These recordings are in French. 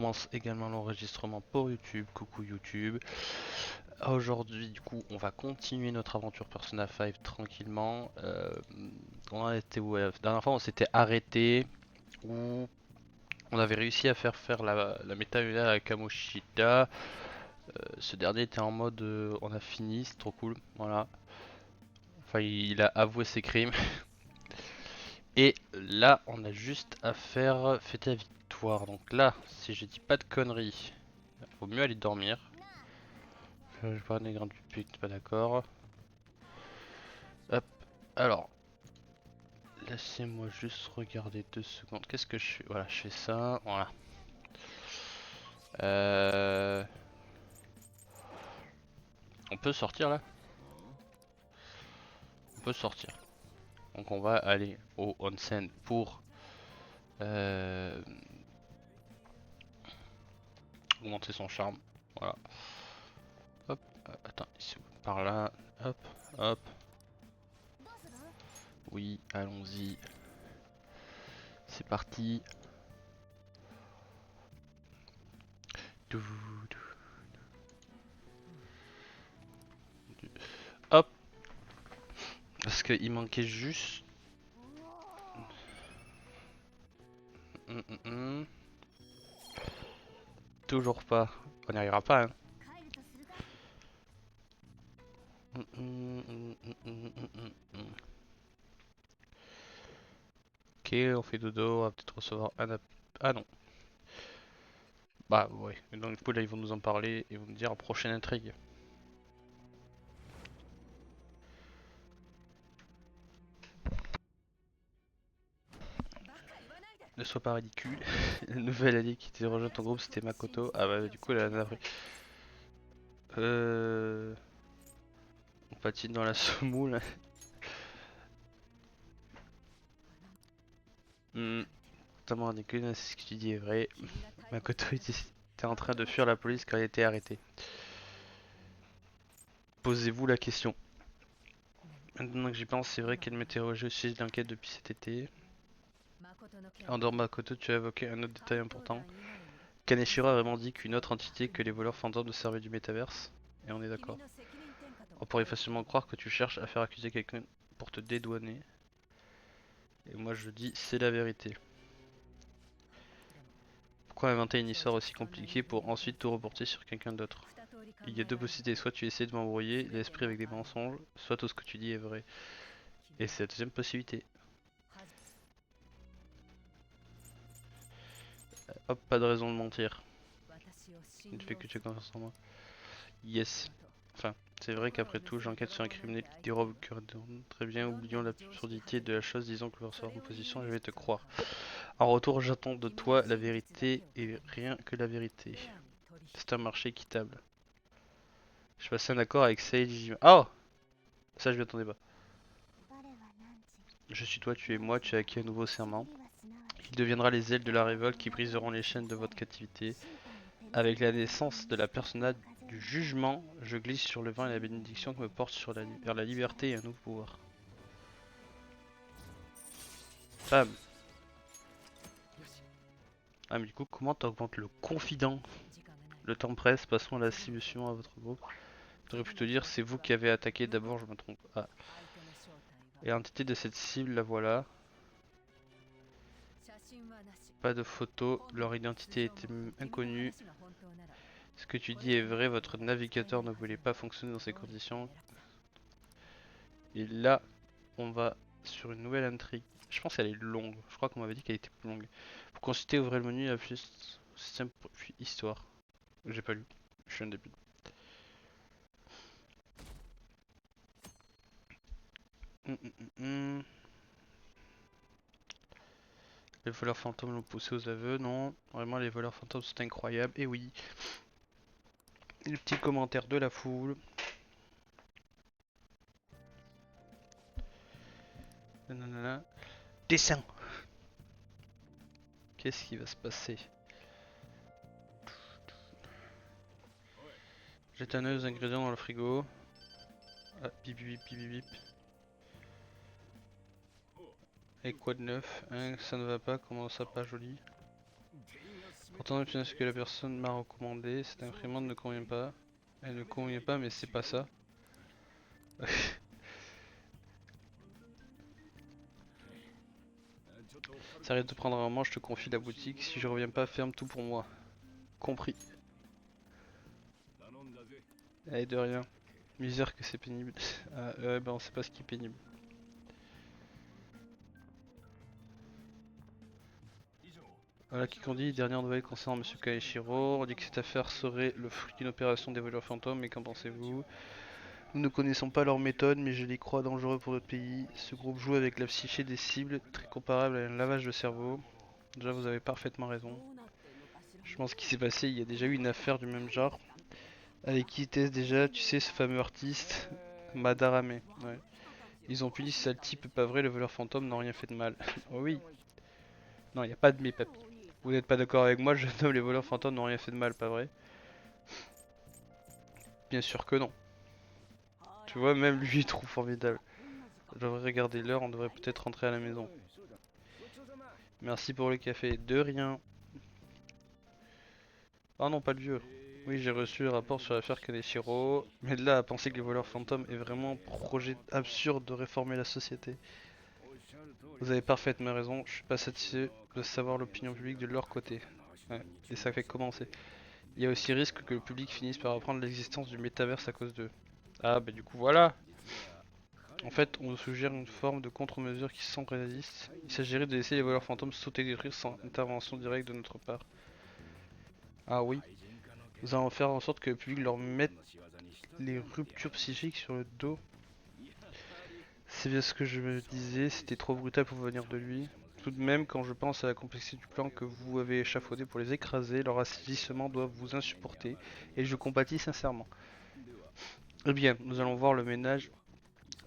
Commence également l'enregistrement pour YouTube. Coucou YouTube. Aujourd'hui, du coup, on va continuer notre aventure Persona 5 tranquillement. On en était où? La dernière fois, on s'était arrêté où on avait réussi à faire la méta à Kamoshida. Ce dernier était en mode on a fini, c'est trop cool. Voilà. Enfin, il a avoué ses crimes. Et là, on a juste à faire fêter la victoire. Donc là, si je dis pas de conneries, vaut mieux aller dormir. Je pas des grands du pic, pas d'accord. Hop, alors, laissez-moi juste regarder 2 secondes. Qu'est-ce que je fais? Voilà, je fais ça, voilà. Euh... On peut sortir là? On peut sortir. Donc on va aller au onsen pour euh, augmenter son charme. Voilà. Hop, attends, ici, par là. Hop, hop. Oui, allons-y. C'est parti. Dou, dou, dou. Hop, parce qu'il manquait juste. Hum, hum, hum. Toujours pas. On n'y arrivera pas, hein. Hum, hum, hum, hum, hum, hum, hum, hum. Ok, on fait dodo, on va peut-être recevoir un Ah non. Bah ouais. Et donc du coup là ils vont nous en parler et vont nous dire prochaine intrigue. Ne sois pas ridicule. La nouvelle alliée qui t'est rejoint ton groupe c'était Makoto. Ah bah du coup elle a navré. Euh... On patine dans la semoule. Hmm. Totalement ridicule, c'est ce que tu dis est vrai. Makoto était en train de fuir la police quand il a été arrêté. Posez-vous la question. Maintenant que j'y pense, c'est vrai qu'elle m'interrogeait au sujet de l'enquête depuis cet été. En dehors de Makoto, tu as évoqué un autre détail important. Kaneshiro a vraiment dit qu'une autre entité que les voleurs fantômes ne servait du métaverse. Et on est d'accord. On pourrait facilement croire que tu cherches à faire accuser quelqu'un pour te dédouaner. Et moi je dis c'est la vérité. Pourquoi inventer une histoire aussi compliquée pour ensuite tout reporter sur quelqu'un d'autre? Il y a deux possibilités, soit tu essaies de m'embrouiller l'esprit avec des mensonges, soit tout ce que tu dis est vrai. Et c'est la deuxième possibilité. Hop, pas de raison de mentir. Il fait que tu as confiance en moi. Yes. Enfin, c'est vrai qu'après tout, j'enquête sur un criminel qui dérobe le cœur d'homme. Très bien, oublions l'absurdité de la chose, disons que le recevoir en position, je vais te croire. En retour, j'attends de toi la vérité et rien que la vérité. C'est un marché équitable. Je passe un accord avec Seiji. Oh! Ça, je m'y attendais pas. Je suis toi, tu es moi, tu as acquis un nouveau serment. Il deviendra les ailes de la révolte qui briseront les chaînes de votre captivité. Avec la naissance de la persona du jugement, je glisse sur le vent et la bénédiction que me porte vers la liberté et un nouveau pouvoir. Femme. Ah mais du coup, comment t'augmentes le confident? Le temps presse, passons à la cible suivante à votre groupe. J'aurais pu te dire, c'est vous qui avez attaqué d'abord, je me trompe. Ah. Et l'entité de cette cible, la voilà. Pas de photo, leur identité était inconnue. Ce que tu dis est vrai, votre navigateur ne voulait pas fonctionner dans ces conditions. Et là, on va sur une nouvelle intrigue. Je pense qu'elle est longue. Je crois qu'on m'avait dit qu'elle était plus longue. Pour consulter, ouvrez le menu, appuyez sur système puis histoire. J'ai pas lu. Je suis un début. Hum, hum, hum. Les voleurs fantômes l'ont poussé aux aveux, non. Vraiment, les voleurs fantômes sont incroyables. Et oui. Et le petit commentaire de la foule. Nanana. Dessin. Qu'est-ce qui va se passer? Jette un œil aux ingrédients dans le frigo. Ah, bip bip bip bip bip. Et quoi de neuf? Hein, ça ne va pas, comment ça pas joli? Pourtant, obtenir ce que la personne m'a recommandé, cette imprimante ne convient pas. Elle ne convient pas, mais c'est pas ça. Ça arrête de prendre un moment, je te confie la boutique. Si je reviens pas, ferme tout pour moi. Compris. Allez, de rien. Misère que c'est pénible. Ah, ouais, bah on sait pas ce qui est pénible. Voilà qui qu'on dit, dernière nouvelle concernant Monsieur Kaneshiro. On dit que cette affaire serait le fruit d'une opération des voleurs fantômes, mais qu'en pensez-vous? Nous ne connaissons pas leur méthode, mais je les crois dangereux pour notre pays. Ce groupe joue avec la psyché des cibles, très comparable à un lavage de cerveau. Déjà, vous avez parfaitement raison. Je pense qu'il s'est passé, il y a déjà eu une affaire du même genre. Avec qui était déjà, tu sais, ce fameux artiste, Madarame. Ouais. Ils ont puni ce sale type, pas vrai, les voleurs fantômes n'ont rien fait de mal. Oh oui. Non, il n'y a pas de mais, papy. Vous n'êtes pas d'accord avec moi, jeune homme, les voleurs fantômes n'ont rien fait de mal, pas vrai? Bien sûr que non. Tu vois, même lui il trouve formidable. Je devrais regarder l'heure, on devrait peut-être rentrer à la maison. Merci pour le café. De rien. Ah non, pas le vieux. Oui, j'ai reçu le rapport sur l'affaire Kaneshiro, mais de là à penser que les voleurs fantômes est vraiment un projet absurde de réformer la société. Vous avez parfaitement raison, je suis pas satisfait de savoir l'opinion publique de leur côté. Ouais, et ça fait commencer. Il y a aussi risque que le public finisse par apprendre l'existence du métaverse à cause d'eux. Ah bah du coup voilà. En fait, on nous suggère une forme de contre-mesure qui sont réalistes. Il s'agirait de laisser les voleurs fantômes sauter détruire sans intervention directe de notre part. Ah oui. Nous allons faire en sorte que le public leur mette les ruptures psychiques sur le dos. C'est bien ce que je me disais, c'était trop brutal pour venir de lui. Tout de même, quand je pense à la complexité du plan que vous avez échafaudé pour les écraser, leur assaisissement doit vous insupporter, et je compatis sincèrement. Eh bien, nous allons voir le ménage,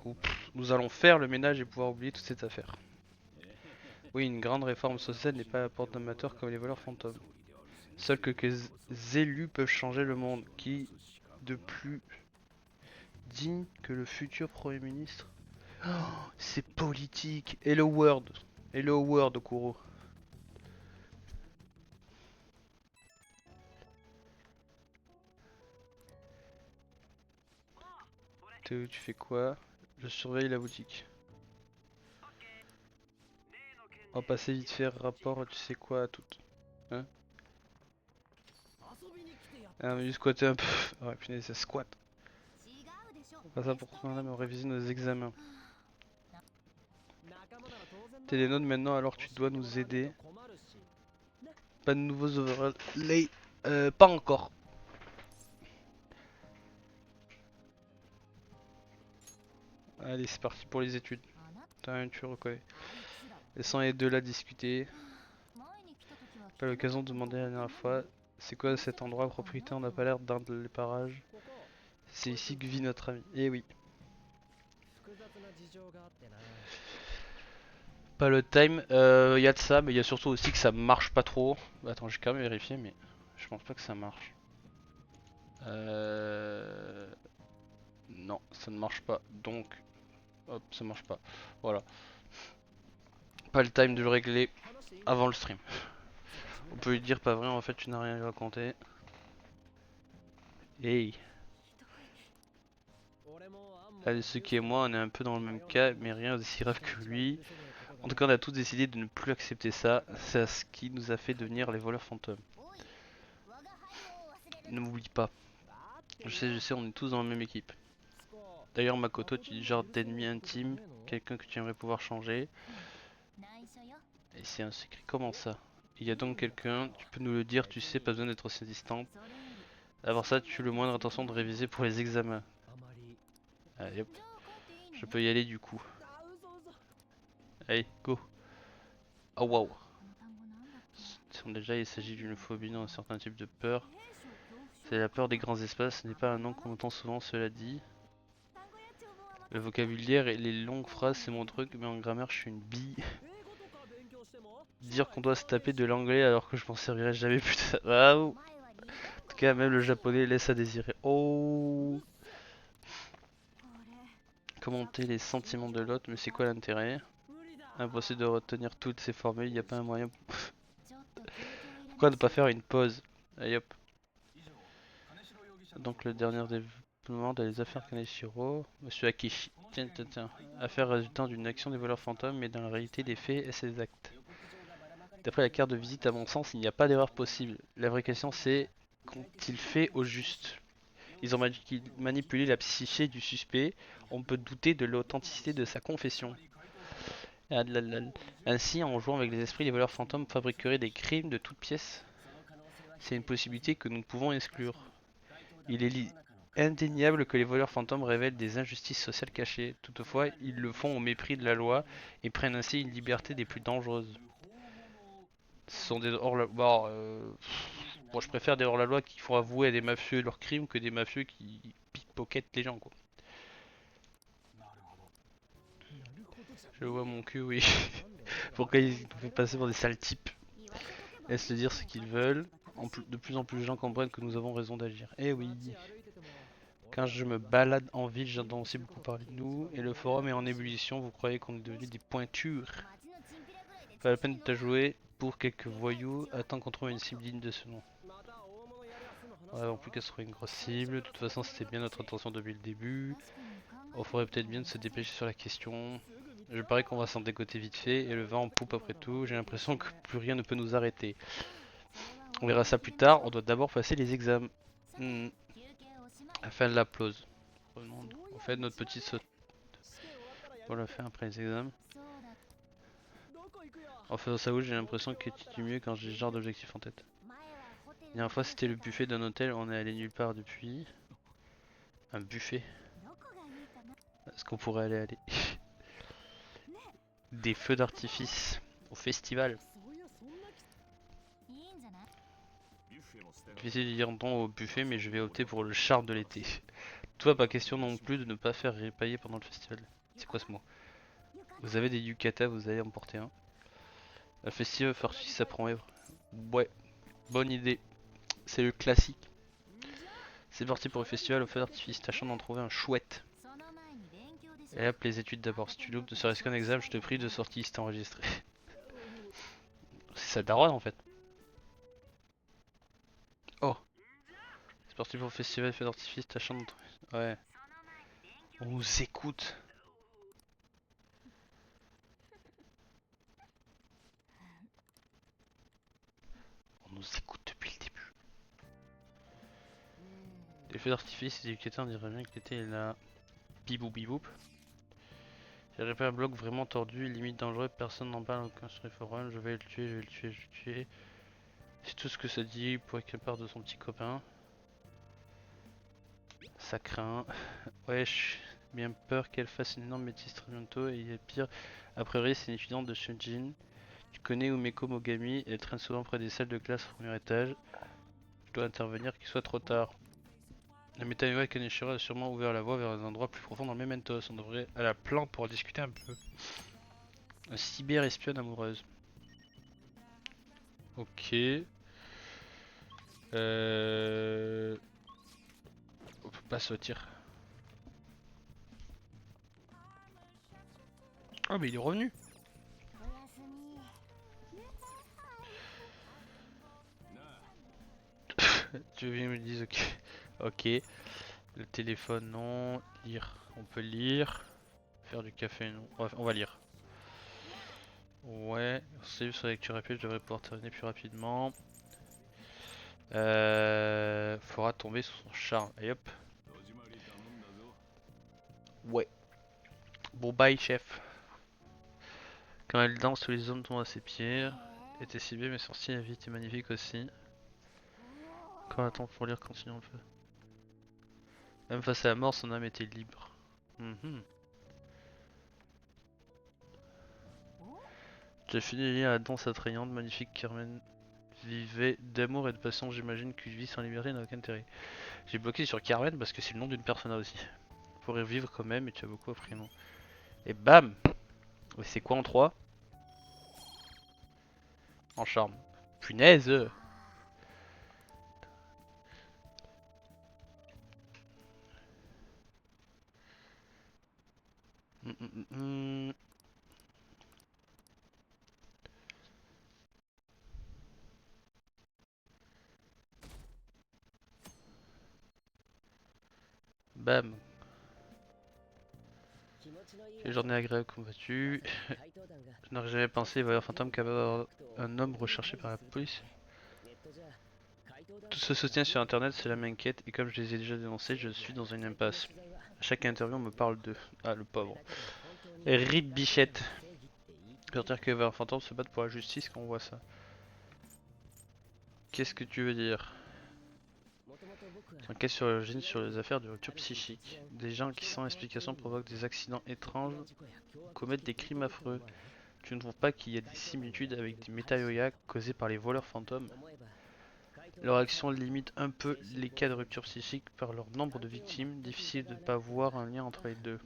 ou nous allons faire le ménage et pouvoir oublier toute cette affaire. Oui, une grande réforme sociale n'est pas à la porte d'amateurs comme les voleurs fantômes. Seuls quelques élus peuvent changer le monde. Qui de plus digne que le futur Premier ministre? Oh, c'est politique. Hello World. Hello World, Kuro. Tu fais quoi? Je surveille la boutique. On va passer vite faire rapport, tu sais quoi, à toutes. Hein? Ah, mais squatter un peu. Ouais, punaise, ça squatte. Pas ça pour qu'on a réviser nos examens. T'es des notes maintenant, alors tu dois nous aider. Pas de nouveaux overlays. Pas encore. Allez, c'est parti pour les études. Tu reconnais. Laissons les deux là discuter. Pas l'occasion de demander la dernière fois. C'est quoi cet endroit propriété? On n'a pas l'air d'un les parages. C'est ici que vit notre ami. Eh oui. Pas le time. Y a de ça, mais il y a surtout aussi que ça marche pas trop. Attends, j'ai quand même vérifié, mais je pense pas que ça marche. Non, ça ne marche pas. Donc, hop, ça marche pas. Voilà. Pas le time de le régler avant le stream. On peut lui dire pas vrai, en fait tu n'as rien à lui raconter. Hey. Allez, ce qui est moi, on est un peu dans le même cas, mais rien d'aussi grave que lui. En tout cas, on a tous décidé de ne plus accepter ça. C'est ce qui nous a fait devenir les voleurs fantômes. Ne m'oublie pas. Je sais, on est tous dans la même équipe. D'ailleurs, Makoto, tu es du genre d'ennemi intime, quelqu'un que tu aimerais pouvoir changer. Et c'est un secret, comment ça? Il y a donc quelqu'un, tu peux nous le dire, tu sais, pas besoin d'être aussi distante. Avant ça, tu as le moindre intention de réviser pour les examens. Allez hop, je peux y aller du coup. Allez, go. Oh waouh. Déjà, il s'agit d'une phobie dans un certain type de peur. C'est la peur des grands espaces, ce n'est pas un nom qu'on entend souvent, cela dit. Le vocabulaire et les longues phrases, c'est mon truc, mais en grammaire, je suis une bille. Dire qu'on doit se taper de l'anglais alors que je m'en servirai jamais, putain. Waouh. En tout cas, même le japonais laisse à désirer. Oh. Commenter les sentiments de l'autre, mais c'est quoi l'intérêt? Impossible de retenir toutes ces formules, il n'y a pas un moyen. Pourquoi Pourquoi ne pas faire une pause? Allez hop. Donc le dernier développement dans les affaires Kaneshiro. Monsieur Akishi. Tiens, tiens, tiens. Affaire résultant d'une action des voleurs fantômes, mais dans la réalité des faits et ses actes. D'après la carte de visite, à mon sens, il n'y a pas d'erreur possible. La vraie question c'est, qu'ont-ils fait au juste? Ils ont manipulé la psyché du suspect. On peut douter de l'authenticité de sa confession. Ainsi, en jouant avec les esprits, les voleurs fantômes fabriqueraient des crimes de toutes pièces. C'est une possibilité que nous ne pouvons exclure. Il est indéniable que les voleurs fantômes révèlent des injustices sociales cachées. Toutefois, ils le font au mépris de la loi et prennent ainsi une liberté des plus dangereuses. Ce sont des hors-la... Bon, bon, je préfère des hors-la-loi qui font avouer à des mafieux leurs crimes que des mafieux qui pickpocketent les gens, quoi. Je vois mon cul, oui. Pourquoi ils nous font passer pour des sales types? Laisse-le dire ce qu'ils veulent. De plus en plus de gens comprennent que nous avons raison d'agir. Eh oui. Quand je me balade en ville, j'entends aussi beaucoup parler de nous. Et le forum est en ébullition. Vous croyez qu'on est devenu des pointures? Pas la peine de te jouer pour quelques voyous. Attends qu'on trouve une cible digne de ce nom. Ouais, en plus qu'elle soit une grosse cible. De toute façon, c'était bien notre intention depuis le début. On ferait peut-être bien de se dépêcher sur la question. Je parie qu'on va s'en dégoter vite fait. Et le vent en poupe après tout. J'ai l'impression que plus rien ne peut nous arrêter. On verra ça plus tard. On doit d'abord passer les examens. Afin de la pause. On fait notre petite saute. On l'a fait après les examens. En faisant ça, j'ai l'impression que tu dis mieux quand j'ai ce genre d'objectif en tête. La dernière fois, c'était le buffet d'un hôtel. On est allé nulle part depuis. Un buffet. Est-ce qu'on pourrait aller des feux d'artifice au festival? Difficile de dire non au buffet, mais je vais opter pour le charme de l'été. Toi, pas question non plus de ne pas faire répailler pendant le festival. C'est quoi ce mot? Vous avez des yukata, vous allez en porter un. Le festival farci s'apprend Èvre. Ouais, bonne idée. C'est le classique. C'est parti pour le festival au feu d'artifice, tâchant d'en trouver un chouette. Et hop, les études d'abord. Si tu loupes ne serait-ce qu'un examen, je te prie de sortie, c'est enregistré. C'est sa daronne en fait. Oh, c'est parti pour le festival feu d'artifice, tâchant d'en trouver. Ouais. On nous écoute. On nous écoute depuis le début. Les feux d'artifice, les éducateurs diraient bien que l'été est là. Bibou biboup. J'ai repéré un bloc vraiment tordu, limite dangereux, personne n'en parle aucun sur les forums. Je vais le tuer, je vais le tuer, je vais le tuer. C'est tout ce que ça dit pour qu'elle parte de son petit copain. Ça craint. Ouais, j'ai bien peur qu'elle fasse une énorme bêtise très bientôt. Et il y a pire. A priori, c'est une étudiante de Shunjin. Tu connais Umeko Mogami, elle traîne souvent près des salles de classe au premier étage. Je dois intervenir qu'il soit trop tard. La méta Kaneshiro a sûrement ouvert la voie vers un endroit plus profond dans le Mementos. On devrait aller à la plan pour en discuter un peu. Un cyber-espionne amoureuse. Ok. On peut pas sortir. Ah mais il est revenu. Tu veux bien me dire ok. Ok. Le téléphone non. Lire. On peut lire. Faire du café non. On va lire. Ouais. C'est sur la lecture rapide, je devrais pouvoir terminer plus rapidement. Faudra tomber sous son charme. Et hop. Ouais. Bon bye chef. Quand elle danse, tous les hommes tombent à ses pieds. Était si bien mais son style vite et magnifique aussi. Quand attend pour lire, continuons un peu. Même face à la mort, son âme était libre. J'ai fini de lire La danse attrayante, magnifique Carmen vivait d'amour et de passion, j'imagine qu'une vie sans liberté n'a aucun intérêt. J'ai bloqué sur Carmen parce que c'est le nom d'une personne aussi. Pourrait vivre quand même et tu as beaucoup appris non. Et bam! Et c'est quoi en 3? En charme. Punaise! Hum, hum, hum. Bam. Quelle journée agréable combattue. Je n'aurais jamais pensé voir un fantôme capable d'avoir un homme recherché par la police. Tout se soutient sur internet, cela m'inquiète et comme je les ai déjà dénoncés, je suis dans une impasse. À chaque interview, on me parle d'eux. Ah, le pauvre. Et Rip Bichette. Pour dire que un fantôme se battent pour la justice quand on voit ça. Qu'est-ce que tu veux dire? Enquête sur l'origine sur les affaires de rupture psychique. Des gens qui sans explication provoquent des accidents étranges ou commettent des crimes affreux. Tu ne trouves pas qu'il y a des similitudes avec des métaioya causés par les voleurs fantômes? Leur action limite un peu les cas de rupture psychique par leur nombre de victimes, difficile de ne pas voir un lien entre les deux.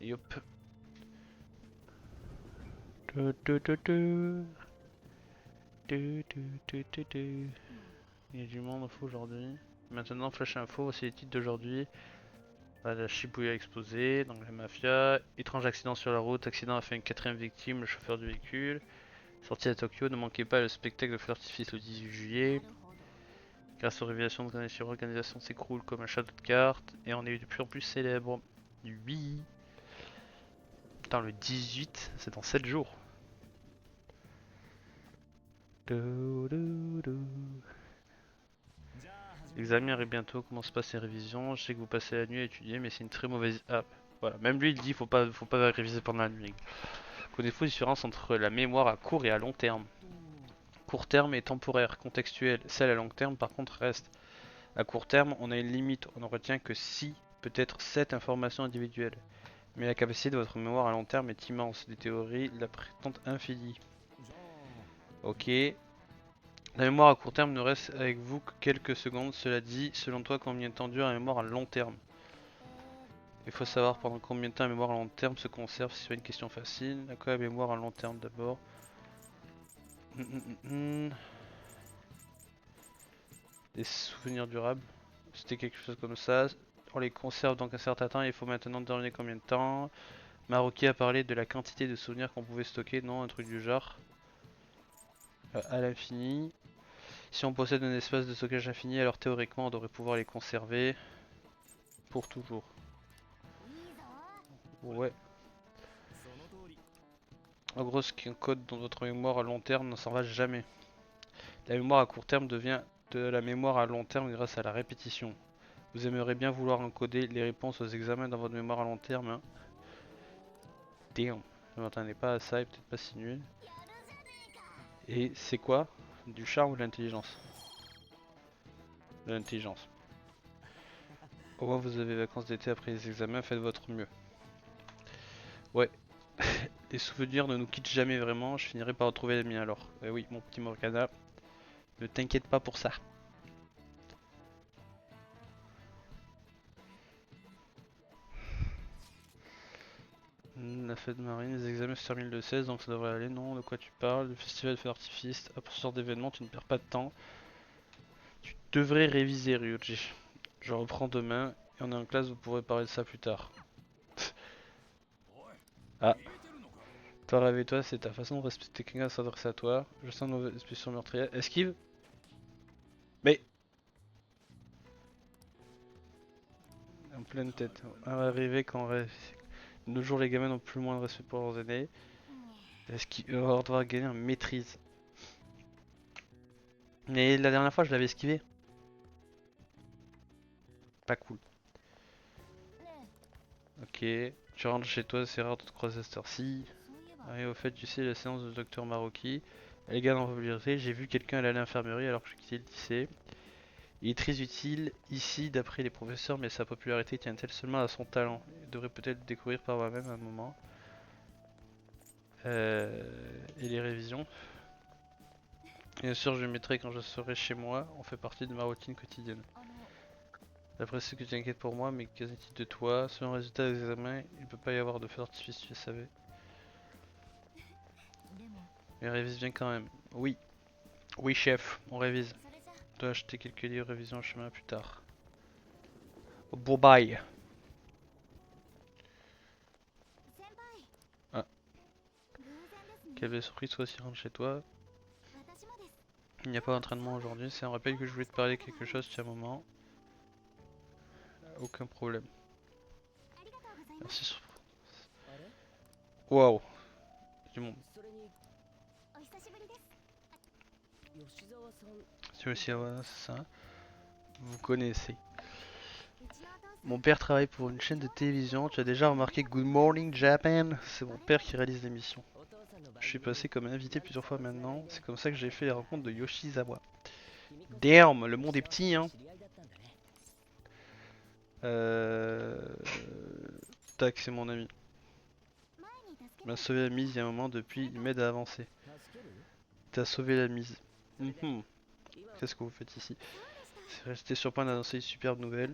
Et hop. Il y a du monde info aujourd'hui. Maintenant, Flash Info, voici les titres d'aujourd'hui. La Shibuya explosée, donc la mafia. Étrange accident sur la route, accident a fait une quatrième victime, le chauffeur du véhicule. Sortie à Tokyo, ne manquez pas le spectacle de feu d'artifice le 18 juillet. Grâce aux révélations de l'organisation s'écroule comme un château de cartes. Et on est de plus en plus célèbre. Oui. Putain, le 18, c'est dans 7 jours. L'examen arrive bientôt, comment se passent les révisions? Je sais que vous passez la nuit à étudier, mais c'est une très mauvaise... Ah, voilà, même lui il dit faut pas réviser pendant la nuit. Connaissez-vous la différence entre la mémoire à court et à long terme? Court terme est temporaire, contextuel, celle à long terme par contre reste. À court terme, on a une limite, on ne retient que 6, peut-être 7 informations individuelles. Mais la capacité de votre mémoire à long terme est immense, des théories la prétendent infinie. Ok. La mémoire à court terme ne reste avec vous que quelques secondes, cela dit, selon toi combien de temps dure la mémoire à long terme? Il faut savoir pendant combien de temps la mémoire à long terme se conserve, c'est pas une question facile. À quoi la mémoire à long terme d'abord? Des souvenirs durables. C'était quelque chose comme ça. On les conserve donc un certain temps, il faut maintenant determiner combien de temps. Maroki a parlé de la quantité de souvenirs qu'on pouvait stocker, non, un truc du genre. À l'infini. Si on possède un espace de stockage infini, alors théoriquement on devrait pouvoir les conserver pour toujours. Ouais. En gros, ce qui est un code dans votre mémoire à long terme ne s'en va jamais. La mémoire à court terme devient de la mémoire à long terme grâce à la répétition. Vous aimeriez bien vouloir encoder les réponses aux examens dans votre mémoire à long terme, hein? Damn, je m'attendais pas à ça et peut-être pas si nul. Et c'est quoi? Du charme ou de l'intelligence? De l'intelligence. Au moins vous avez vacances d'été après les examens, faites votre mieux. Ouais. Les souvenirs ne nous quittent jamais vraiment, je finirai par retrouver les miens alors. Eh oui, mon petit Morgana, ne t'inquiète pas pour ça. La fête marine, les examens se terminent le 16 donc ça devrait aller. Non, de quoi tu parles? Le festival de feu d'artifice, à pour ce genre d'événement tu ne perds pas de temps. Tu devrais réviser Ryuji. Je reprends demain et on est en classe, vous pourrez parler de ça plus tard. Ah, toi réveille-toi, c'est ta façon de respecter quelqu'un s'adresser à toi. Je sens une mauvaise expression meurtrière. Esquive? Mais en pleine tête. On va arriver quand de nos jours les gamins n'ont plus le moins de respect pour leurs aînés. Est-ce qu'il va devoir gagner en maîtrise? Mais la dernière fois je l'avais esquivé. Pas cool. Ok, tu rentres chez toi, c'est rare de te croiser à cette heure-ci. Ah, et au fait, tu sais, la séance de docteur Maroki, elle gagne en popularité. J'ai vu quelqu'un aller à l'infirmerie alors que je quittais le lycée. Il est très utile ici d'après les professeurs, mais sa popularité tient-elle seulement à son talent? Je devrais peut-être le découvrir par moi-même à un moment. Et les révisions. Bien sûr, je le mettrai quand je serai chez moi. On fait partie de ma routine quotidienne. D'après ce que tu inquiètes pour moi, mais qu'en est-il de toi? Selon le résultat des examens, il ne peut pas y avoir de feu d'artifice, tu le savais. Mais révise bien quand même. Oui, oui chef, on révise. Je dois acheter quelques livres révision en chemin plus tard. Bon bye. Ah, quelle belle surprise toi aussi rentre chez toi. Il n'y a pas d'entraînement aujourd'hui, c'est un rappel que je voulais te parler de quelque chose, tiens un moment. aucun problème. Merci. Waouh. Du monde. C'est aussi ça. Vous connaissez. Mon père travaille pour une chaîne de télévision. Tu as déjà remarqué Good Morning Japan? C'est mon père qui réalise l'émission. Je suis passé comme invité plusieurs fois maintenant. C'est comme ça que j'ai fait la rencontre de Yoshizawa. Damn, le monde est petit, hein. Tac, c'est mon ami. Il m'a sauvé la mise il y a un moment, depuis il m'aide à avancer. T'as sauvé la mise. Qu'est-ce que vous faites ici? C'est resté sur point d'annoncer une superbe nouvelle.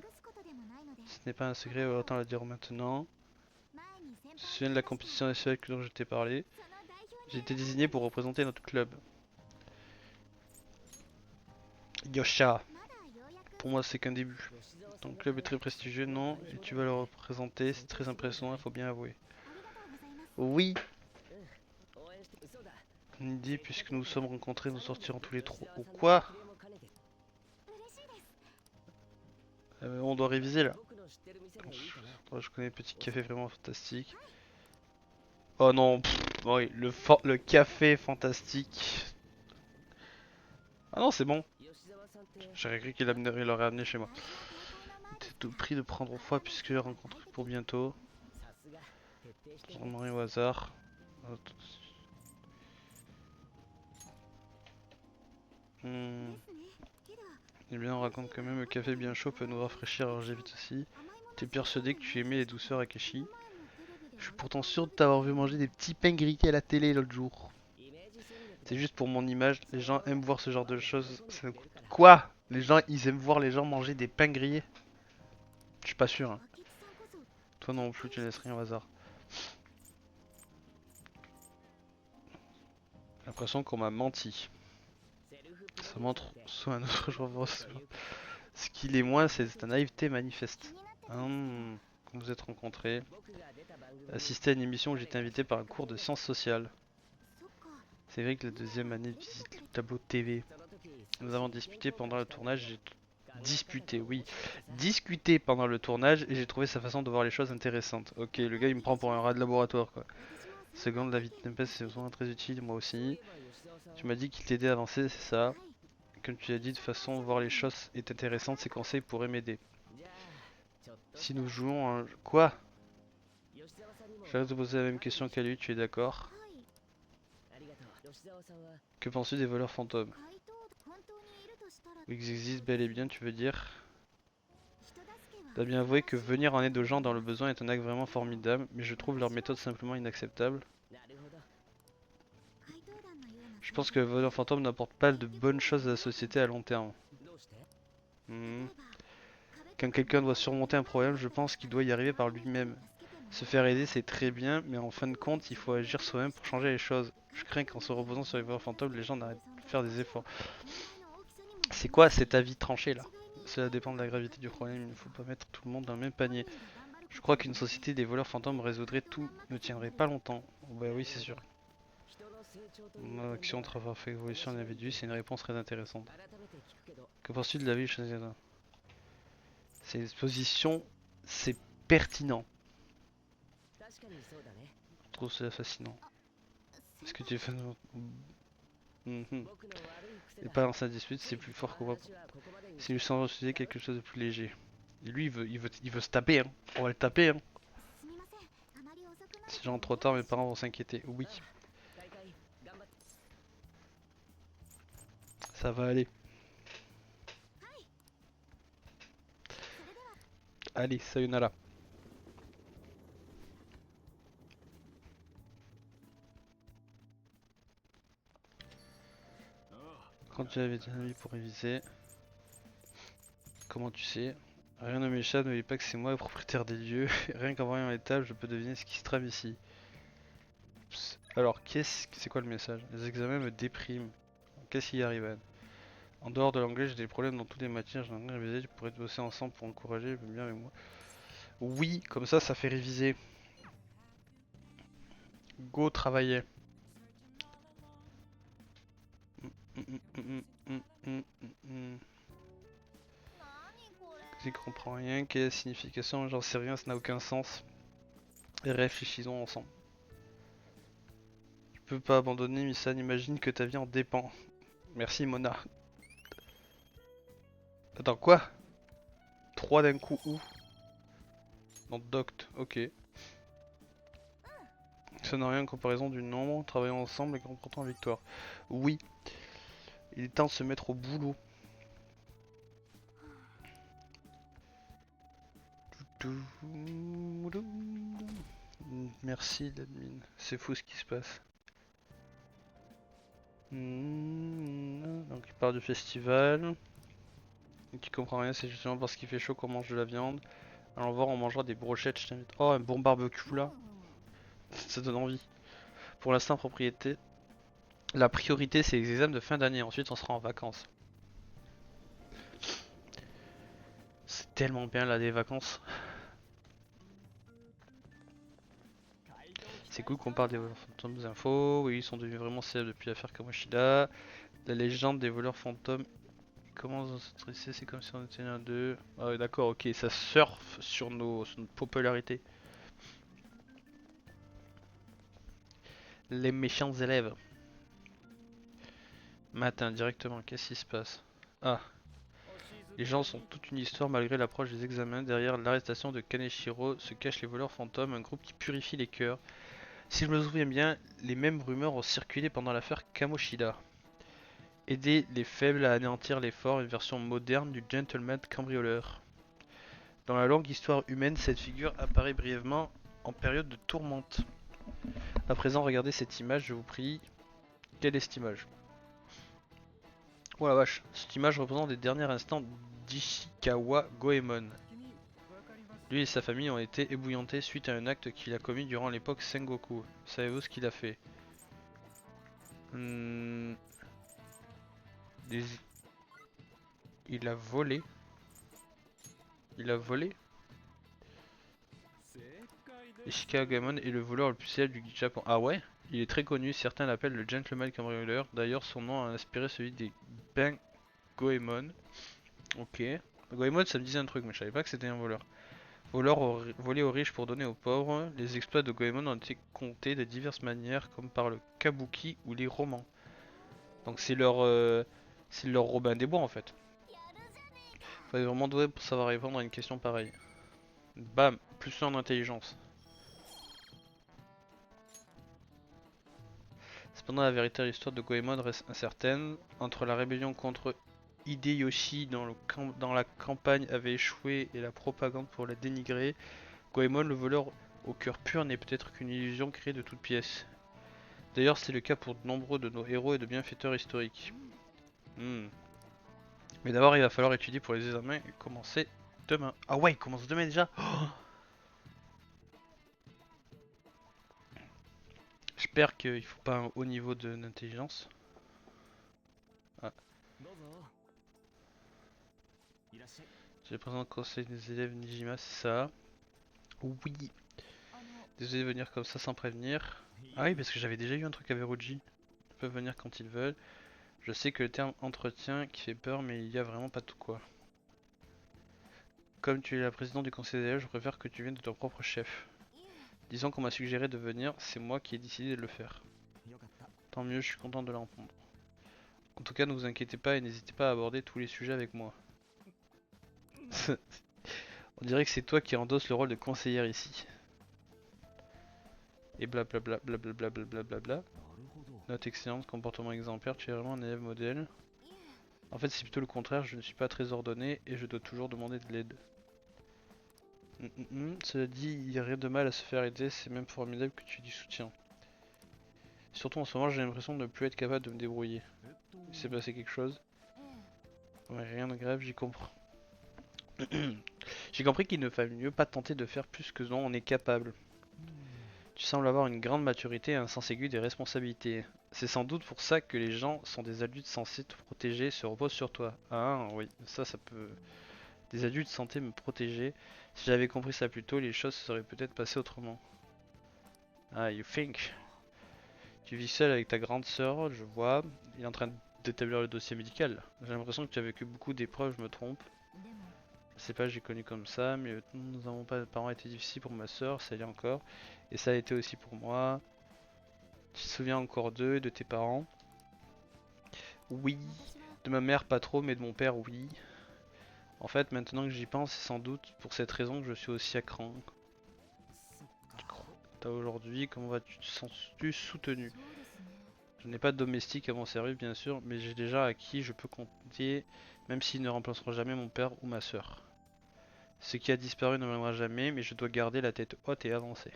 Ce n'est pas un secret, autant le dire maintenant. Je me souviens de la compétition nationale dont je t'ai parlé. J'ai été désigné pour représenter notre club. Yosha. Pour moi, c'est qu'un début. Ton club est très prestigieux, non? Et tu vas le représenter, c'est très impressionnant, il faut bien avouer. Oui. Dit, puisque nous nous sommes rencontrés, nous sortirons tous les trois. Ou quoi? On doit réviser là. Je connais Petit Café vraiment fantastique. Oh non, oui, le café fantastique. Ah non, c'est bon. J'aurais cru qu'il l'aurait amené chez moi. T'es tout pris de prendre foi puisque je rencontre pour bientôt. Vraiment rien au hasard. Eh bien, on raconte quand même le café bien chaud peut nous rafraîchir, alors j'évite aussi. T'es persuadé que tu aimais les douceurs Akeshi. Je suis pourtant sûr de t'avoir vu manger des petits pains grillés à la télé l'autre jour. C'est juste pour mon image, les gens aiment voir ce genre de choses. Quoi? Les gens, ils aiment voir les gens manger des pains grillés? Je suis pas sûr, hein. Toi non plus, tu laisses rien au hasard. J'ai l'impression qu'on m'a menti. Ça montre soit un autre jour. Ce qu'il est moins, c'est ta naïveté manifeste. Quand vous êtes rencontrés, assisté à une émission où j'étais invité par un cours de sciences sociales. C'est vrai que la deuxième année visite le tableau de TV. Nous avons discuté pendant le tournage. Discuté pendant le tournage et j'ai trouvé sa façon de voir les choses intéressante. Ok, le gars il me prend pour un rat de laboratoire quoi. Seconde, la vie de Tempest c'est vraiment très utile, moi aussi. Tu m'as dit qu'il t'aidait à avancer, c'est ça. Comme tu l'as dit, de façon voir les choses est intéressante, ses conseils pourraient m'aider. Si nous jouons un... Quoi? J'arrête de poser la même question qu'à lui, tu es d'accord? Que penses-tu des voleurs fantômes? Ils existent bel et bien, tu veux dire? T'as bien avoué que venir en aide aux gens dans le besoin est un acte vraiment formidable, mais je trouve leur méthode simplement inacceptable. Je pense que le voleur fantôme n'apporte pas de bonnes choses à la société à long terme. Quand quelqu'un doit surmonter un problème, je pense qu'il doit y arriver par lui-même. Se faire aider, c'est très bien, mais en fin de compte, il faut agir soi-même pour changer les choses. Je crains qu'en se reposant sur les voleurs fantômes, les gens n'arrêtent pas de faire des efforts. C'est quoi cet avis tranché là? Cela dépend de la gravité du problème, il ne faut pas mettre tout le monde dans le même panier. Je crois qu'une société des voleurs fantômes résoudrait tout, ne tiendrait pas longtemps. Bah oui, c'est sûr. Mon action travaille fait évolution de l'individu, c'est une réponse très intéressante. Que penses-tu de la vie chez les... C'est une exposition, c'est pertinent. Je trouve cela fascinant. Est-ce que tu es fan de... Et pas dans sa dispute, c'est plus fort que moi. C'est lui sans refuser quelque chose de plus léger. Et lui, il veut se taper, hein. On va le taper, hein. Si j'entre trop tard, mes parents vont s'inquiéter. Oui. Ça va aller. Allez, sayonara. Quand tu avais un avis pour réviser. Comment tu sais? Rien ne m'échappe, n'oublie pas que c'est moi le propriétaire des lieux. Rien qu'en voyant les tables, je peux deviner ce qui se trame ici. Psst. Alors, c'est quoi le message? Les examens me dépriment. Qu'est-ce qui arrive, Anne? En dehors de l'anglais, j'ai des problèmes dans toutes les matières. J'ai envie de réviser. Tu pourrais bosser ensemble pour encourager. Veux bien avec moi? Oui, comme ça fait réviser. Go travailler. Je comprends rien. Quelle est la signification? J'en sais rien, ça n'a aucun sens. Et réfléchissons ensemble. Tu peux pas abandonner, Missan, imagine que ta vie en dépend. Merci, Mona. Attends, quoi? 3 d'un coup où? Dans Doct, ok. Ça n'a rien en comparaison du nombre, travaillons ensemble et remportons la victoire. Oui, il est temps de se mettre au boulot. Merci l'admin, c'est fou ce qui se passe. Donc il part du festival. Qui comprend rien, c'est justement parce qu'il fait chaud qu'on mange de la viande. Allons voir, on mangera des brochettes, je t'invite. Oh, un bon barbecue là. Ça donne envie. Pour l'instant, propriété. La priorité, c'est les examens de fin d'année. Ensuite, on sera en vacances. C'est tellement bien là, des vacances. C'est cool qu'on parle des voleurs fantômes infos. Oui, ils sont devenus vraiment célèbres depuis l'affaire Kamoshida. La légende des voleurs fantômes commence à se stresser. C'est comme si on était un d'eux. Ah ouais, d'accord, ok, ça surfe sur notre popularité. Les méchants élèves. Matin, directement, qu'est-ce qui se passe? Ah, les gens sont toute une histoire malgré l'approche des examens. Derrière l'arrestation de Kaneshiro se cachent les voleurs fantômes, un groupe qui purifie les cœurs. Si je me souviens bien, les mêmes rumeurs ont circulé pendant l'affaire Kamoshida. Aider les faibles à anéantir les forts, une version moderne du gentleman cambrioleur. Dans la longue histoire humaine, cette figure apparaît brièvement en période de tourmente. À présent, regardez cette image, je vous prie. Quelle est cette image? Oh la vache, cette image représente les derniers instants d'Ishikawa Goemon. Lui et sa famille ont été ébouillantés suite à un acte qu'il a commis durant l'époque Sengoku. Savez-vous ce qu'il a fait? Des... Il a volé. Il a volé? Ishikawa Goemon est le voleur le plus célèbre du Japon. Ah ouais? Il est très connu, certains l'appellent le gentleman cambrioleur. D'ailleurs, son nom a inspiré celui des Ben Goemon. Ok. Goemon, ça me disait un truc, mais je savais pas que c'était un voleur. Volé aux riches pour donner aux pauvres, les exploits de Goemon ont été comptés de diverses manières, comme par le kabuki ou les romans. Donc c'est leur Robin des Bois en fait. Faut être vraiment doué pour savoir répondre à une question pareille. Bam, plus 1 en intelligence. Cependant, la véritable histoire de Goemon reste incertaine. Entre la rébellion contre Hideyoshi dans la campagne avait échoué et la propagande pour la dénigrer, Goemon, le voleur au cœur pur, n'est peut-être qu'une illusion créée de toutes pièces. D'ailleurs, c'est le cas pour de nombreux de nos héros et de bienfaiteurs historiques. Mais d'abord, il va falloir étudier pour les examens et commencer demain. Ah ouais, il commence demain déjà. Oh, j'espère qu'il faut pas un haut niveau d'intelligence. Ah. J'ai présent au conseil des élèves Nijima, c'est ça. Oui. Désolé de venir comme ça sans prévenir. Ah oui, parce que j'avais déjà eu un truc avec Ruji. Ils peuvent venir quand ils veulent. Je sais que le terme entretien qui fait peur, mais il y a vraiment pas tout quoi. Comme tu es la présidente du conseil des élèves, je préfère que tu viennes de ton propre chef. Disons qu'on m'a suggéré de venir, c'est moi qui ai décidé de le faire. Tant mieux, je suis content de l'entendre. En tout cas, ne vous inquiétez pas et n'hésitez pas à aborder tous les sujets avec moi. On dirait que c'est toi qui endosse le rôle de conseillère ici. Et blablabla, blablabla, blablabla. Note excellente, comportement exemplaire, tu es vraiment un élève modèle. En fait, c'est plutôt le contraire, je ne suis pas très ordonné et je dois toujours demander de l'aide. Cela dit, il n'y a rien de mal à se faire aider, c'est même formidable que tu aies du soutien. Surtout en ce moment, j'ai l'impression de ne plus être capable de me débrouiller. Il s'est passé quelque chose? Ouais, rien de grave, j'y comprends. J'ai compris qu'il ne fallait mieux pas tenter de faire plus que dont on est capable. Tu sembles avoir une grande maturité et un sens aigu des responsabilités. C'est sans doute pour ça que les gens sont des adultes censés te protéger, se reposent sur toi. Ah oui, ça peut... Des adultes censés me protéger. Si j'avais compris ça plus tôt, les choses se seraient peut-être passées autrement. Ah, you think? Tu vis seul avec ta grande sœur, je vois. Il est en train d'établir le dossier médical. J'ai l'impression que tu as vécu beaucoup d'épreuves, je me trompe. sais pas, j'ai connu comme ça, mais nous avons pas de parents été difficiles pour ma soeur, ça y est encore. Et ça a été aussi pour moi. Tu te souviens encore d'eux, de tes parents? Oui. De ma mère, pas trop, mais de mon père, oui. En fait, maintenant que j'y pense, c'est sans doute pour cette raison que je suis aussi à cran. T'as aujourd'hui, comment vas-tu? Te sens-tu soutenu? Je n'ai pas de domestique à mon service, bien sûr, mais j'ai déjà à qui je peux compter, même s'ils ne remplaceront jamais mon père ou ma soeur. Ce qui a disparu ne reviendra jamais, mais je dois garder la tête haute et avancer.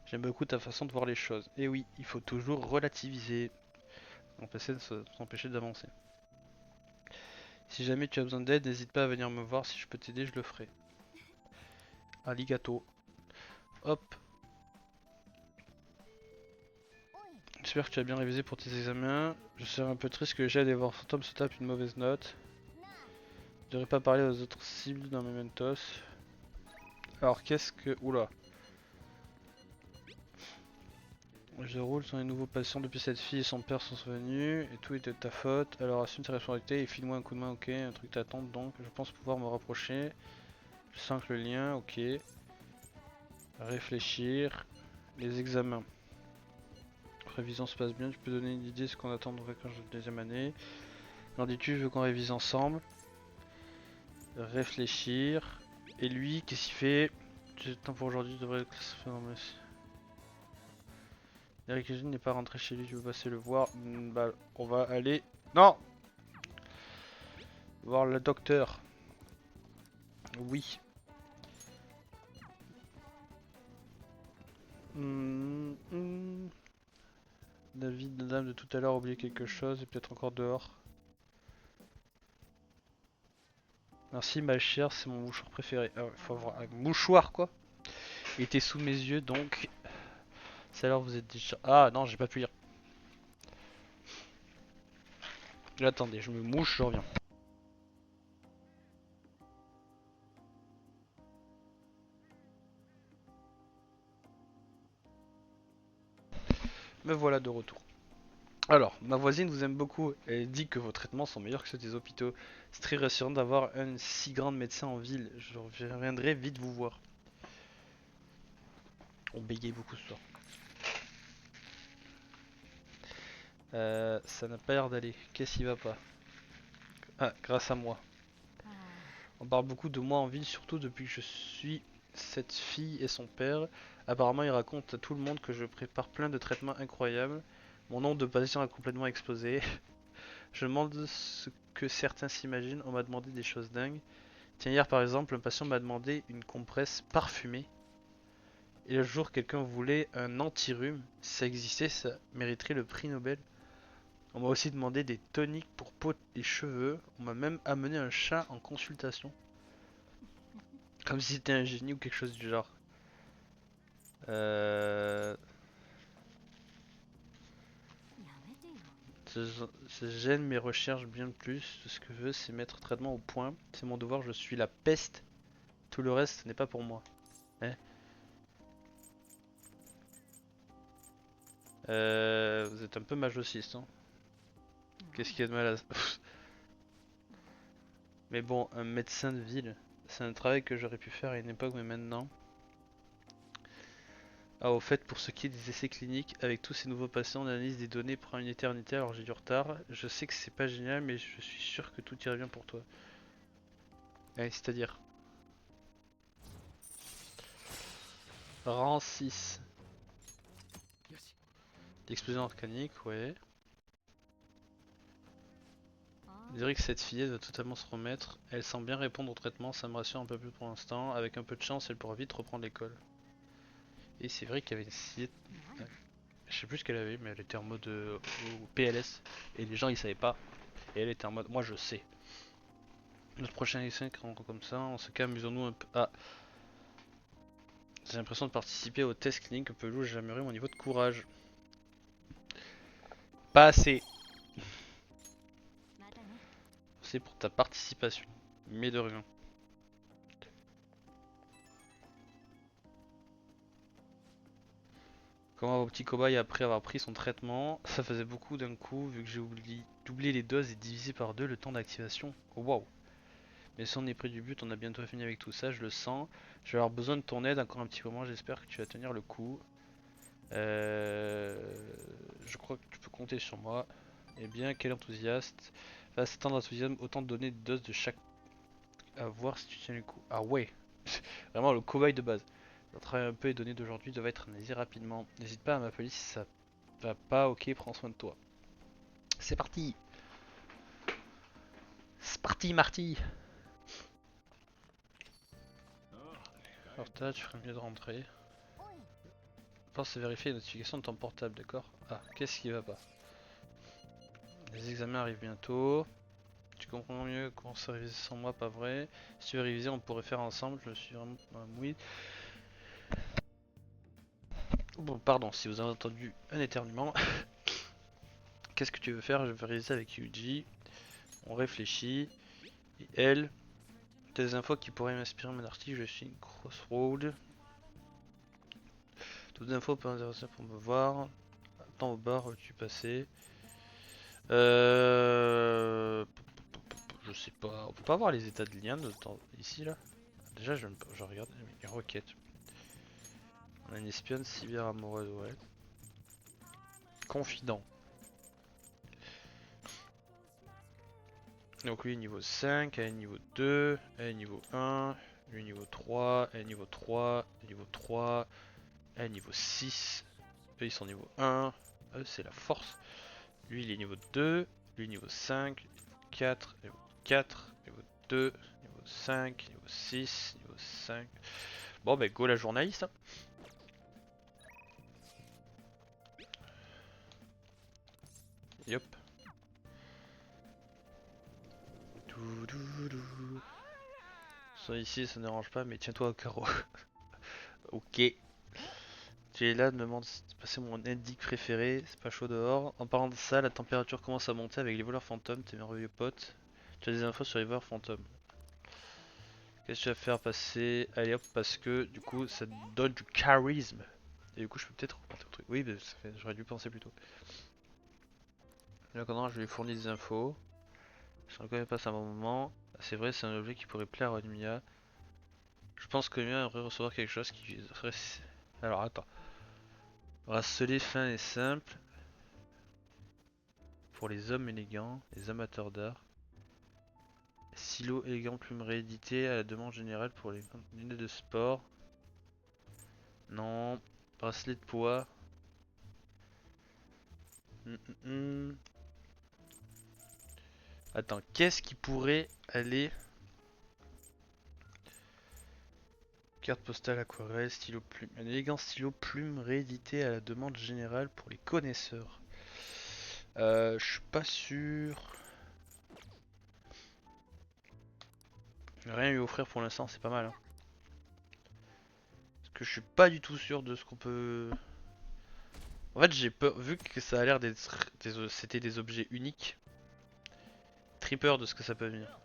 J'aime beaucoup ta façon de voir les choses. Et oui, il faut toujours relativiser, s'empêcher d'avancer. Si jamais tu as besoin d'aide, n'hésite pas à venir me voir, si je peux t'aider, je le ferai. Arigato. Hop. J'espère que tu as bien révisé pour tes examens. Je serais un peu triste que j'ai à voir Fantôme se tape une mauvaise note. Je devrais pas parler aux autres cibles dans Mementos. Alors qu'est-ce que... Oula. Je roule sur les nouveaux patients depuis cette fille et son père sont venus et tout était de ta faute. Alors assume tes responsabilités et file-moi un coup de main, ok. Un truc t'attend donc. Je pense pouvoir me rapprocher. Je sens que le lien, ok. Réfléchir. Les examens. Révision se passe bien, tu peux donner une idée de ce qu'on attendrait quand je deuxième année. Alors dis-tu, je veux qu'on révise ensemble. Réfléchir. Et lui, qu'est-ce qu'il fait? J'ai le temps pour aujourd'hui, je devrais faire un mess. Eric Eugène n'est pas rentré chez lui, je veux passer le voir. Bah, on va aller. Non! Voir le docteur. Oui. David, la dame de tout à l'heure a oublié quelque chose et peut-être encore dehors. Merci ma chère, c'est mon mouchoir préféré. Ah ouais, faut avoir un mouchoir quoi. Il était sous mes yeux donc. C'est alors vous êtes déjà. Ah non, j'ai pas pu lire. Attendez, je me mouche, je reviens. Me voilà de retour. Alors, ma voisine vous aime beaucoup. Elle dit que vos traitements sont meilleurs que ceux des hôpitaux. C'est très rassurant d'avoir un si grand médecin en ville. Je reviendrai vite vous voir. On bégayait beaucoup ce soir. Ça n'a pas l'air d'aller. Qu'est-ce qui va pas? Ah, grâce à moi. On parle beaucoup de moi en ville, surtout depuis que je suis cette fille et son père. Apparemment, il raconte à tout le monde que je prépare plein de traitements incroyables. Mon nombre de patients a complètement explosé. Je me demande ce que certains s'imaginent. On m'a demandé des choses dingues. Tiens, hier par exemple, un patient m'a demandé une compresse parfumée. Et le jour, quelqu'un voulait un anti-rhume. Si ça existait, ça mériterait le prix Nobel. On m'a aussi demandé des toniques pour peau et cheveux. On m'a même amené un chat en consultation. Comme si c'était un génie ou quelque chose du genre. Euh... Ça gêne mes recherches bien plus. Ce que je veux, c'est mettre traitement au point. C'est mon devoir, je suis la peste. Tout le reste, ce n'est pas pour moi. Hein. Vous êtes un peu masochiste, hein. Qu'est-ce qu'il y a de mal à... Mais bon, un médecin de ville, c'est un travail que j'aurais pu faire à une époque, mais maintenant... Ah, au fait, pour ce qui est des essais cliniques, avec tous ces nouveaux patients, l'analyse des données prend une éternité, alors j'ai du retard. Je sais que c'est pas génial, mais je suis sûr que tout ira bien pour toi. Allez, c'est-à-dire... Rang 6. L'explosion organique, ouais. Je dirais que cette fillette va totalement se remettre. Elle semble bien répondre au traitement, ça me rassure un peu plus pour l'instant. Avec un peu de chance, elle pourra vite reprendre l'école. Et c'est vrai qu'il y avait une fillette... Je sais plus ce qu'elle avait, mais elle était en mode PLS. Et les gens ils savaient pas. Et elle était en mode, moi je sais. Notre prochain essai comme ça, on se calme, amusons-nous un peu. Ah, j'ai l'impression de participer au test clinique un peu louche, j'améliorerai mon niveau de courage. Pas assez. C'est pour ta participation. Mais de rien. Comment vos petits cobayes après avoir pris son traitement? Ça faisait beaucoup d'un coup, vu que j'ai oublié doubler les doses et diviser par deux le temps d'activation. Oh, waouh. Mais si on est près du but, on a bientôt fini avec tout ça, je le sens. Je vais avoir besoin de ton aide encore un petit moment, j'espère que tu vas tenir le coup. Je crois que tu peux compter sur moi. Eh bien, quel enthousiaste. Va s'étendre d'enthousiasme, autant de donner de doses de chaque. À voir si tu tiens le coup. Ah ouais. Vraiment le cobaye de base. Travailler un peu et donner d'aujourd'hui doivent être analysés rapidement. N'hésite pas à m'appeler si ça va pas, ok, prends soin de toi. C'est parti. C'est parti Marty. Alors là, tu ferais mieux de rentrer. Pense à vérifier les notifications de ton portable, d'accord? Ah, qu'est-ce qui va pas? Les examens arrivent bientôt. Tu comprends mieux comment ça réviser sans moi, pas vrai? Si tu veux réviser, on pourrait faire ensemble. Je suis vraiment mouillé. Bon, pardon, si vous avez entendu un éternuement. Qu'est-ce que tu veux faire? Je vais réviser avec Yuji. On réfléchit. Et elle. Des infos qui pourraient m'inspirer mon article. Je suis une crossroad. Toutes les infos peuvent intéresser pour me voir. Attends au bar, tu passais. Je sais pas. On peut pas voir les états de lien de temps ici là. Déjà, je regarde une requête. On a une espionne cyber amoureuse, ouais. Confident. Donc lui niveau 5, elle est niveau 2, elle est niveau 1, lui niveau 3, elle est niveau 3, niveau 3, elle est niveau 6. Eux ils sont niveau 1, eux c'est la force. Lui il est niveau 2, lui niveau 5, niveau 4, niveau 4, niveau 2, niveau 5, niveau 6, niveau 5. Bon bah go la journaliste. Hein. Yop. Soit ici ça ne dérange pas mais tiens-toi au carreau. Ok. Tu es là, demande si tu passer mon indique préféré, c'est pas chaud dehors. En parlant de ça, la température commence à monter avec les voleurs fantômes, tes merveilleux potes. Tu as des infos sur les voleurs fantômes. Qu'est-ce que tu vas faire passer? Allez hop, parce que du coup ça te donne du charisme. Et du coup je peux peut-être remonter au truc. Oui, mais j'aurais dû penser plus tôt. Là maintenant je lui ai fourni des infos. Je ne reconnais pas ça à un moment. C'est vrai, c'est un objet qui pourrait plaire à Onimia. Je pense que Onimia aimerait recevoir quelque chose qui serait... Alors attends. Bracelet fin et simple. Pour les hommes élégants, les amateurs d'art. Silo élégant plume réédité à la demande générale pour les lunettes de sport. Non. Bracelet de poids. Attends, qu'est-ce qui pourrait aller? Carte postale aquarelle, stylo plume. Un élégant stylo plume réédité à la demande générale pour les connaisseurs. Je suis pas sûr. Rien lui offrir pour l'instant, c'est pas mal. Hein. Parce que je suis pas du tout sûr de ce qu'on peut. En fait, j'ai peur, vu que ça a l'air d'être c'était des objets uniques. Très peur de ce que ça peut venir.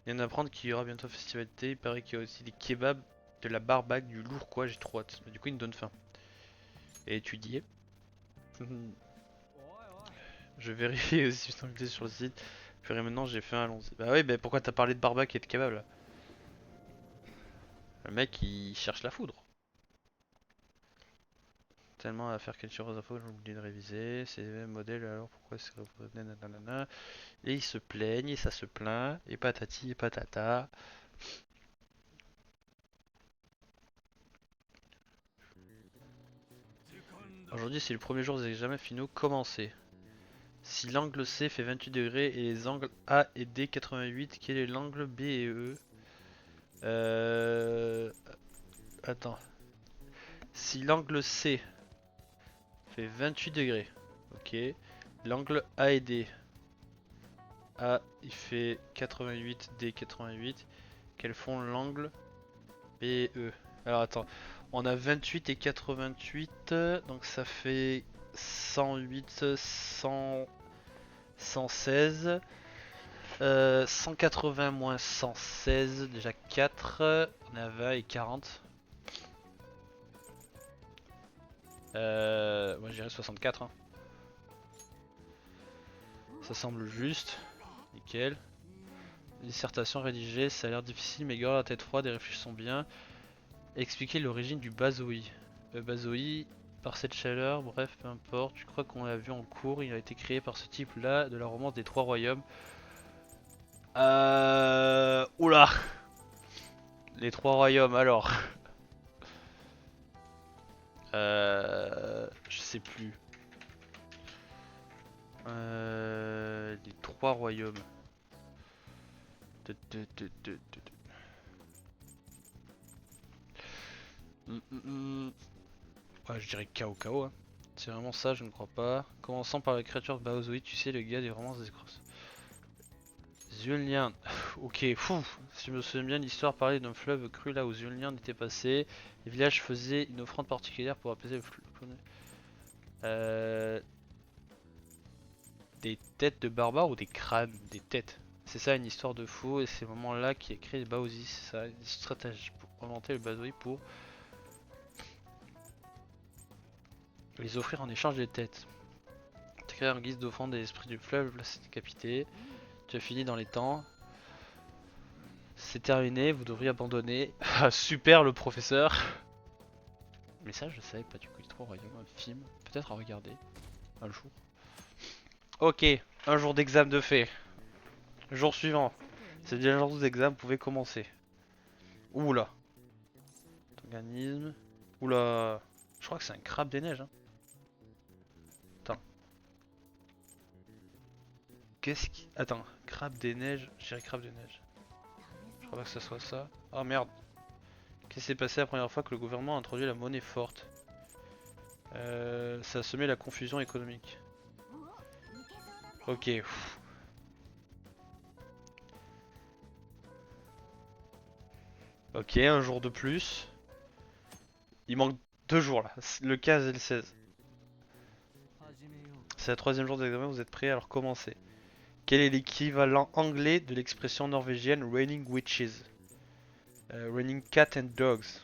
Il vient d'apprendre qu'il y aura bientôt festival d'été. Il paraît qu'il y a aussi des kebabs, de la barbaque, du lourd quoi. J'ai trop hâte. Mais du coup, il me donne faim. Et étudier. Je vérifie aussi si je sur le site. Puis maintenant, j'ai faim. Allons-y. Bah oui, bah pourquoi t'as parlé de barbaque et de kebab là? Le mec, il cherche la foudre. Tellement à faire quelque chose d'infos, j'ai oublié de réviser. C'est les mêmes modèles, alors pourquoi c'est nanana. Et ils se plaignent, et ça se plaint, et patati et patata. Aujourd'hui, c'est le premier jour des examens finaux commencés. Si l'angle C fait 28 degrés et les angles A et D 88, quel est l'angle B et E? Attends. Si l'angle C fait 28 degrés, ok. L'angle A et D. A il fait 88, D 88. Quels font l'angle B et E? Alors attends. On a 28 et 88, donc ça fait 108, 100, 116. 180 moins 116, déjà 4. On est à 20 et 40. Moi je dirais 64. Hein. Ça semble juste. Nickel. Dissertation rédigée, ça a l'air difficile, mais garde la tête froide et réfléchissons bien. Expliquer l'origine du Bazoi. Le Bazoi, par cette chaleur, bref, peu importe. Je crois qu'on l'a vu en cours, il a été créé par ce type-là de la romance des Trois Royaumes. Oula. Les Trois Royaumes, alors. Je sais plus. Les Trois Royaumes. Ouais, je dirais Kao Kao. Hein. C'est vraiment ça, je ne crois pas. Commençant par la créature de Baozui, tu sais, le gars des romances des crosses. Zulnian. Ok, fou. Si je me souviens bien, l'histoire parlait d'un fleuve cru là où Zulnian était passé. Les villages faisaient une offrande particulière pour apaiser le fleuve. Euh, des têtes de barbares ou des crânes? Des têtes. C'est ça une histoire de fou et c'est le moment là qui a créé le Baozi. C'est ça, une stratégie pour inventer le Baozi pour les offrir en échange des têtes. Tu créé en guise d'offrande des esprits du fleuve, là c'est décapité. Tu as fini dans les temps. C'est terminé, vous devriez abandonner. Ah, super le professeur. Mais ça je savais pas du coup, les Trois Royaumes, un film, peut-être à regarder un jour. Ok, un jour d'examen de fait. Jour suivant. C'est bien le jour d'examen, vous pouvez commencer. Oula. Organisme. Oula. Je crois que c'est un crabe des neiges. Hein. Attends. Qu'est-ce qui... Attends. Crabe des neiges. Je dirais crabe des neiges. Je crois pas que ce soit ça. Oh merde. Qu'est-ce qui s'est passé la première fois que le gouvernement a introduit la monnaie forte? Ça a semé la confusion économique. Ok. Ok, un jour de plus. Il manque 2 jours là. Le 15 et le 16. C'est la troisième jour d'examen, vous êtes prêts? Alors commencez. Quel est l'équivalent anglais de l'expression norvégienne Raining Witches? Raining Cat and Dogs.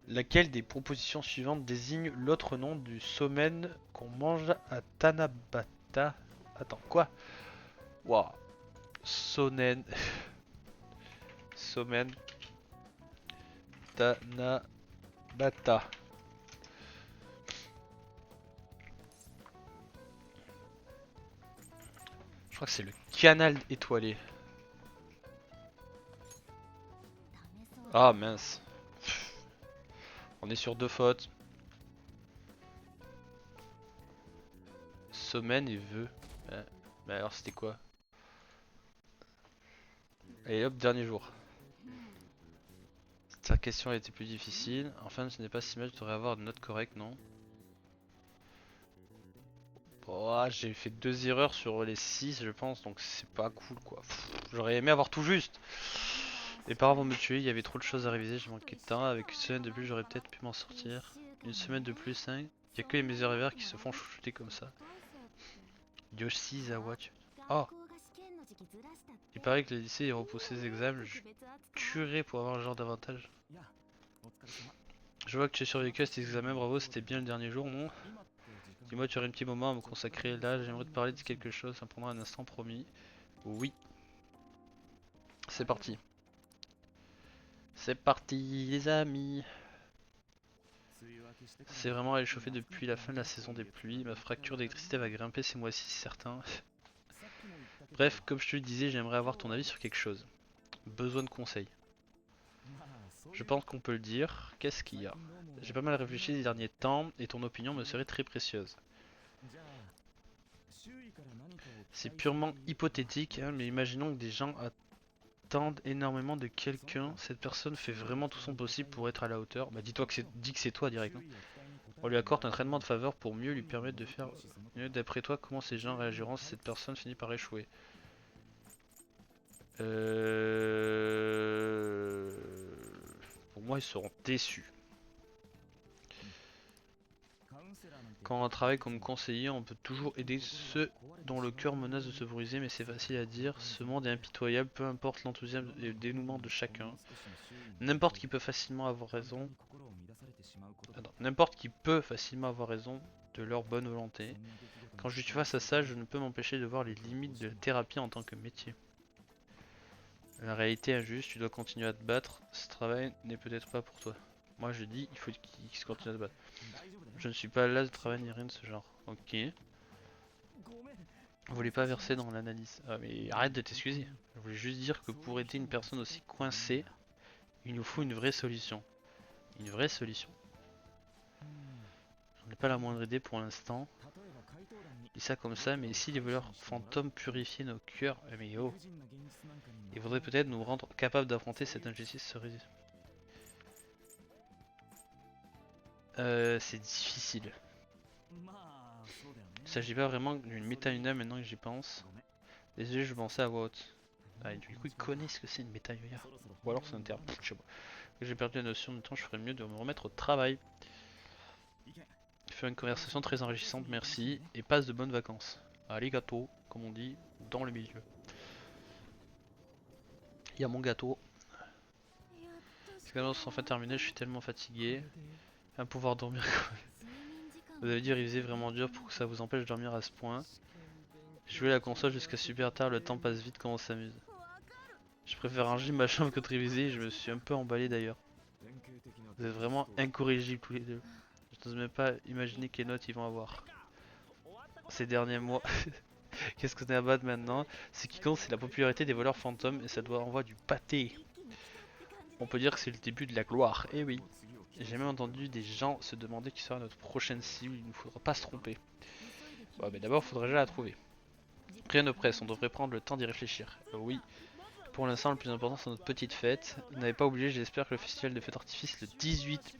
Laquelle des propositions suivantes désigne l'autre nom du somen qu'on mange à Tanabata? Attends, quoi? Waouh. Sonen. Somen. Tanabata. Je crois que c'est le canal étoilé. Ah mince. On est sur 2 fautes. Somen et vœux. Mais alors c'était quoi? Allez hop, dernier jour. Sa question a été plus difficile. Enfin, ce n'est pas si mal, tu devrais avoir une note correcte, non? Oh, j'ai fait 2 erreurs sur les 6, je pense, donc c'est pas cool quoi. J'aurais aimé avoir tout juste. Mes parents vont me tuer, il y avait trop de choses à réviser, j'ai manqué de temps. Avec une semaine de plus, j'aurais peut-être pu m'en sortir. Une semaine de plus, hein. Il y a que les meilleurs rêveurs qui se font chouchouter comme ça. Yoshi Zawa. Oh! Il paraît que les lycées ont repoussé les examens, je tuerais pour avoir le genre d'avantage. Je vois que tu as survécu à cet examen, bravo, c'était bien le dernier jour, non? Dis-moi, tu aurais un petit moment à me consacrer là, j'aimerais te parler de quelque chose, ça prendra un instant promis. Oui, c'est parti. C'est parti les amis. C'est vraiment à réchauffer depuis la fin de la saison des pluies, ma fracture d'électricité va grimper ces mois-ci, c'est certain. Bref, comme je te le disais, j'aimerais avoir ton avis sur quelque chose. Besoin de conseils. Je pense qu'on peut le dire. Qu'est-ce qu'il y a? J'ai pas mal réfléchi ces derniers temps et ton opinion me serait très précieuse. C'est purement hypothétique, hein, mais imaginons que des gens attendent énormément de quelqu'un. Cette personne fait vraiment tout son possible pour être à la hauteur. Bah dis-toi que dis que c'est toi direct. Hein. On lui accorde un traitement de faveur pour mieux lui permettre de faire mieux. D'après toi, comment ces gens réagiront si cette personne finit par échouer? Pour moi, ils seront déçus. Quand on travaille comme conseiller, on peut toujours aider ceux dont le cœur menace de se briser, mais c'est facile à dire. Ce monde est impitoyable, peu importe l'enthousiasme et le dénouement de chacun. N'importe qui peut facilement avoir raison. N'importe qui peut facilement avoir raison de leur bonne volonté. Quand je suis face à ça, je ne peux m'empêcher de voir les limites de la thérapie en tant que métier. La réalité est injuste, tu dois continuer à te battre, ce travail n'est peut-être pas pour toi. Moi je dis, il faut qu'il se continue à se battre. Je ne suis pas là de travail ni rien de ce genre. Ok. Vous voulez pas verser dans l'analyse. Ah mais arrête de t'excuser. Je voulais juste dire que pour aider une personne aussi coincée, il nous faut une vraie solution. Une vraie solution. J'en ai pas la moindre idée pour l'instant. Je dis ça comme ça, mais si les voleurs fantômes purifiaient nos cœurs, mais oh, il faudrait peut-être nous rendre capables d'affronter cette injustice c'est difficile. Il s'agit pas vraiment d'une méta-UNA maintenant que j'y pense. Désolé, je pensais à voix haute. Ah, et du coup, ils connaissent ce que c'est une méta-UNA. Ou alors c'est un terme, je sais pas. J'ai perdu la notion de temps, je ferais mieux de me remettre au travail. Faire une conversation très enrichissante, merci. Et passe de bonnes vacances. Allez, gâteau, comme on dit, dans le milieu. Il y a mon gâteau. C'est enfin terminé, je suis tellement fatigué. Un pouvoir dormir quand même. Vous avez dit réviser vraiment dur pour que ça vous empêche de dormir à ce point. Jouer à la console jusqu'à super tard, le temps passe vite quand on s'amuse. Je préfère ranger ma chambre que de réviser, je me suis un peu emballé d'ailleurs. Vous êtes vraiment incorrigibles tous les deux. Je n'ose même pas imaginer quelles notes ils vont avoir. Ces derniers mois, qu'est-ce qu'on est à battre maintenant? Ce qui compte c'est la popularité des voleurs fantômes et ça doit envoyer du pâté. On peut dire que c'est le début de la gloire, eh oui. J'ai même entendu des gens se demander qui sera notre prochaine cible, il ne faudra pas se tromper. Bon, mais d'abord, il faudrait déjà la trouver. Rien ne presse, on devrait prendre le temps d'y réfléchir. Oui, pour l'instant, le plus important, c'est notre petite fête. Vous n'avez pas oublié, j'espère que le festival de fête d'artifice le 18.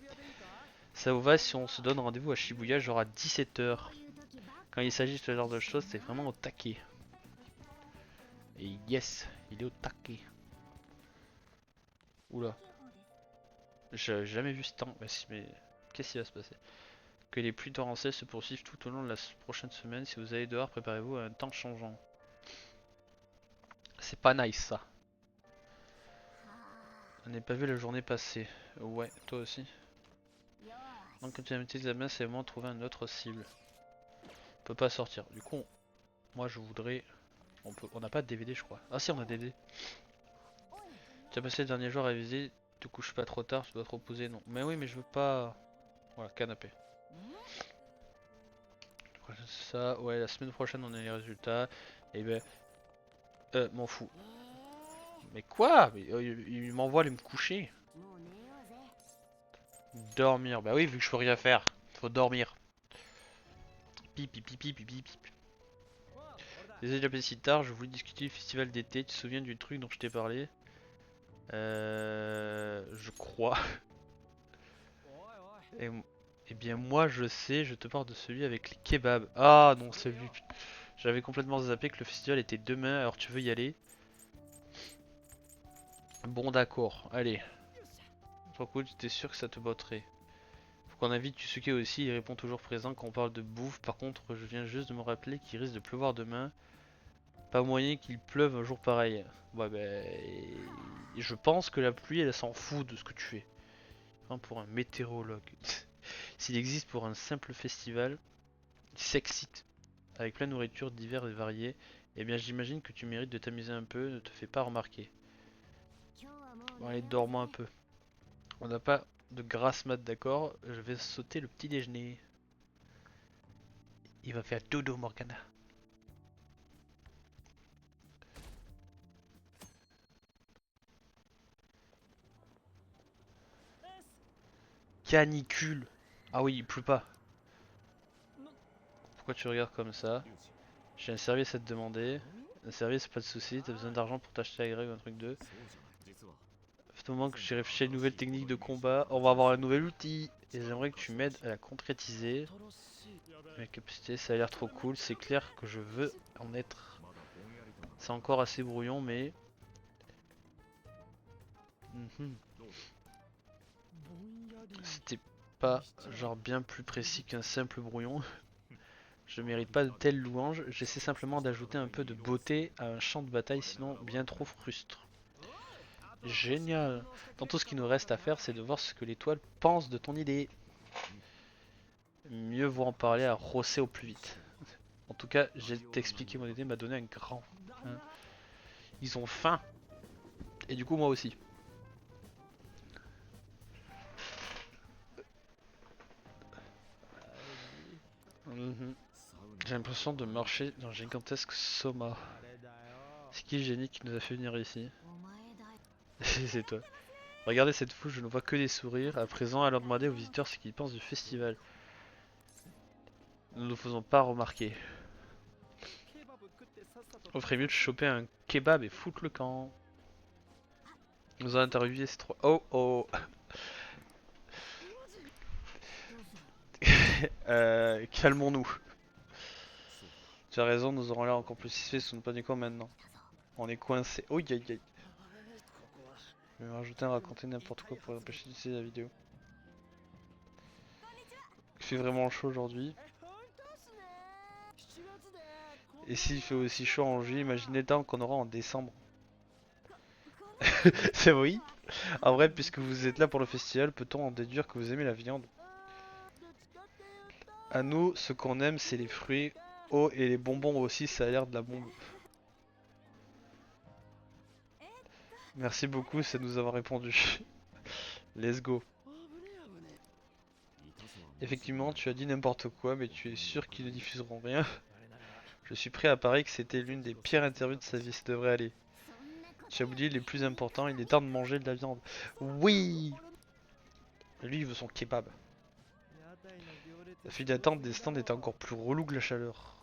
Ça vous va si on se donne rendez-vous à Shibuya, genre à 17 h. Quand il s'agit de ce genre de choses, c'est vraiment au taquet. Et yes, il est au taquet. Oula. J'ai jamais vu ce temps. Mais qu'est-ce qui va se passer? Que les pluies torrentielles se poursuivent tout au long de la prochaine semaine. Si vous allez dehors, préparez-vous à un temps changeant. C'est pas nice ça. On n'a pas vu la journée passer. Ouais, toi aussi. Donc quand tu as mis tes examens, c'est vraiment trouver une autre cible. On peut pas sortir. Du coup, moi je voudrais... On n'a pas de DVD je crois. Ah si, on a DVD. Tu as passé le dernier jour à réviser. Te couches pas trop tard, tu dois te reposer. Non. Mais oui, mais je veux pas... Voilà, canapé. Ça, ouais, la semaine prochaine on a les résultats. Et ben... m'en fous. Mais quoi? Mais, il m'envoie aller me coucher. Dormir. Bah oui, vu que je peux rien faire. Faut dormir. Pipi pipi pipi pipi. Désolé d'appeler si tard, je voulais discuter du festival d'été. Tu te souviens du truc dont je t'ai parlé? Je crois. Et bien moi je sais, je te parle de celui avec les kebabs. Ah non, celui. J'avais complètement zappé que le festival était demain, alors tu veux y aller? Bon d'accord, allez. Trop cool, tu étais sûr que ça te botterait. Faut qu'on invite Yusuke aussi, il répond toujours présent quand on parle de bouffe. Par contre, je viens juste de me rappeler qu'il risque de pleuvoir demain. Pas moyen qu'il pleuve un jour pareil. Ouais ben... Je pense que la pluie elle s'en fout de ce que tu fais. Enfin, pour un météorologue. S'il existe pour un simple festival, il s'excite. Avec plein de nourriture diverses et variées, eh bien j'imagine que tu mérites de t'amuser un peu, ne te fais pas remarquer. Bon allez, dors-moi un peu. On n'a pas de grasse mat, d'accord? Je vais sauter le petit déjeuner. Il va faire dodo Morgana. Canicule. Ah oui, il pleut pas. Pourquoi tu regardes comme ça? J'ai un service à te demander. Un service, pas de soucis, t'as besoin d'argent pour t'acheter à Y ou un truc de... Fait au moment que j'ai réfléchi à une nouvelle technique de combat, on va avoir un nouvel outil. Et j'aimerais que tu m'aides à la concrétiser. Ma capacité, ça a l'air trop cool, c'est clair que je veux en être. C'est encore assez brouillon, mais... C'était pas genre bien plus précis qu'un simple brouillon. Je mérite pas de telles louanges, j'essaie simplement d'ajouter un peu de beauté à un champ de bataille, sinon bien trop frustre. Génial. Tantôt ce qu'il nous reste à faire, c'est de voir ce que l'étoile pense de ton idée. Mieux vaut en parler à Rossé au plus vite. En tout cas, j'ai t'expliqué mon idée, m'a donné un grand. Hein. Ils ont faim. Et du coup, moi aussi. Mhm. J'ai l'impression de marcher dans un gigantesque soma. C'est qui le génie qui nous a fait venir ici? C'est toi. Regardez cette foule, je ne vois que des sourires. À présent, allons demander aux visiteurs ce qu'ils pensent du festival. Nous ne nous faisons pas remarquer. On ferait mieux de choper un kebab et foutre le camp. Nous allons interviewer ces trois. Oh oh. Calmons-nous. Tu as raison, nous aurons l'air encore plus suspects sous pas du coin maintenant. On est coincé. Oh aïe aïe. Je vais rajouter un raconter n'importe quoi pour empêcher d'utiliser la vidéo. Il fait vraiment chaud aujourd'hui. Et s'il fait aussi chaud en juillet, imaginez le temps qu'on aura en décembre. C'est oui. En vrai, puisque vous êtes là pour le festival, peut-on en déduire que vous aimez la viande? À nous, ce qu'on aime, c'est les fruits. Oh, et les bonbons aussi, ça a l'air de la bombe. Merci beaucoup, ça nous avoir répondu. Let's go. Effectivement, tu as dit n'importe quoi, mais tu es sûr qu'ils ne diffuseront rien? Je suis prêt à parier que c'était l'une des pires interviews de sa vie, ça devrait aller. Tu as oublié les plus importants, il est temps de manger de la viande. Oui! Lui, il veut son kebab. La file d'attente des stands était encore plus relou que la chaleur.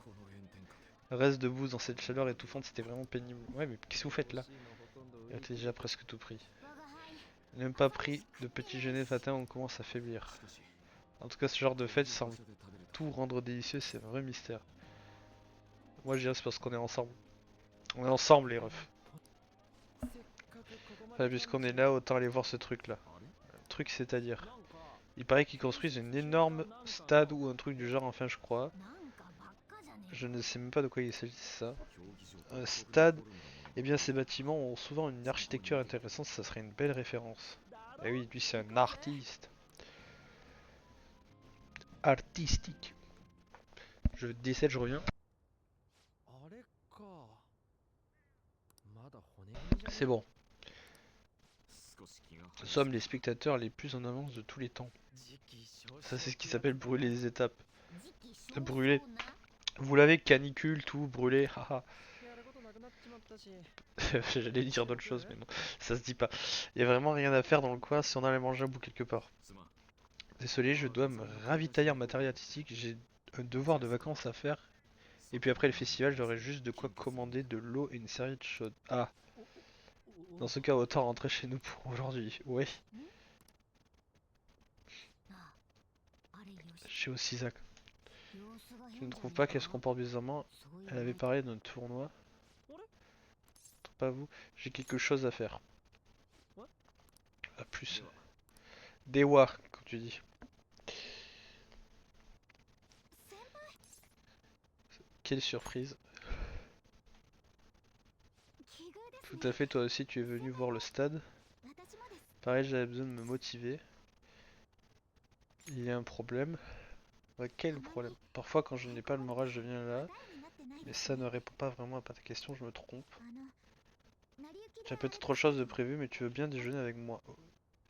Reste debout dans cette chaleur étouffante, c'était vraiment pénible. Ouais, mais qu'est-ce que vous faites là? Il a déjà presque tout pris. Même pas pris de petit déjeuner de matin, on commence à faiblir. En tout cas, ce genre de fête semble tout rendre délicieux, c'est un vrai mystère. Moi, je dirais c'est parce qu'on est ensemble. On est ensemble, les refs. Enfin, puisqu'on est là, autant aller voir ce truc là. Truc, c'est-à-dire. Il paraît qu'ils construisent une énorme stade ou un truc du genre, enfin, je crois. Je ne sais même pas de quoi il s'agit, ça. Un stade, eh bien, ces bâtiments ont souvent une architecture intéressante, ça serait une belle référence. Eh oui, lui, c'est un artiste. Artistique. Je décède, je reviens. C'est bon. Nous sommes les spectateurs les plus en avance de tous les temps. Ça, c'est ce qui s'appelle brûler les étapes. Brûler. Vous l'avez, canicule, tout, brûler, haha. J'allais dire d'autres choses, mais non, ça se dit pas. Il y a vraiment rien à faire dans le coin si on allait manger un bout quelque part. Désolé, je dois me ravitailler en matériel artistique, j'ai un devoir de vacances à faire. Et puis après le festival, j'aurai juste de quoi commander de l'eau et une serviette chaude. Ah, dans ce cas, autant rentrer chez nous pour aujourd'hui. Ouais, chez Osizak. Tu ne trouves pas qu'elle se comporte bizarrement? Elle avait parlé d'un tournoi. Pas vous. J'ai quelque chose à faire. À plus. Dewa, comme tu dis. Quelle surprise. Tout à fait, toi aussi tu es venu voir le stade. Pareil, j'avais besoin de me motiver. Il y a un problème. Ouais, quel problème? Parfois quand je n'ai pas le moral, je viens là. Mais ça ne répond pas vraiment à ta question, je me trompe. Tu as peut-être autre chose de prévu, mais tu veux bien déjeuner avec moi.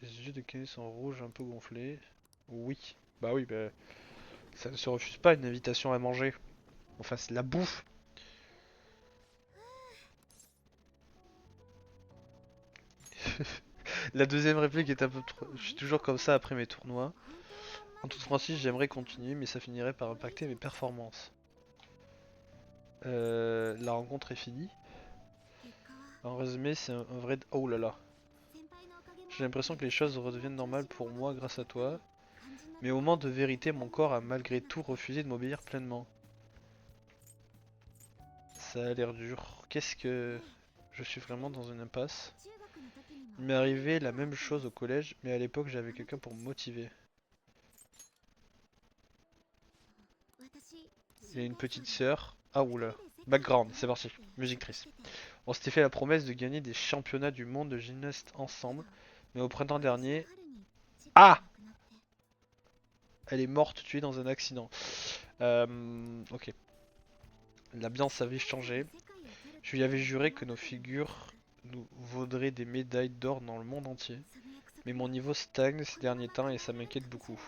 Les yeux de Kenny sont rouges, un peu gonflés. Oui. Bah oui, bah, ça ne se refuse pas une invitation à manger. Enfin, c'est de la bouffe. La deuxième réplique est un peu trop... Je suis toujours comme ça après mes tournois. En toute franchise, j'aimerais continuer, mais ça finirait par impacter mes performances. La rencontre est finie. En résumé, c'est un vrai... Oh là là. J'ai l'impression que les choses redeviennent normales pour moi grâce à toi. Mais au moment de vérité, mon corps a malgré tout refusé de m'obéir pleinement. Ça a l'air dur. Qu'est-ce que... Je suis vraiment dans une impasse. Il m'est arrivé la même chose au collège, mais à l'époque j'avais quelqu'un pour me motiver. Il a une petite sœur. Ah oula. Background, c'est parti. Musique triste. On s'était fait la promesse de gagner des championnats du monde de gymnastes ensemble, mais au printemps dernier... Ah! Elle est morte tuée dans un accident. Ok. L'ambiance avait changé. Je lui avais juré que nos figures nous vaudraient des médailles d'or dans le monde entier. Mais mon niveau stagne ces derniers temps et ça m'inquiète beaucoup.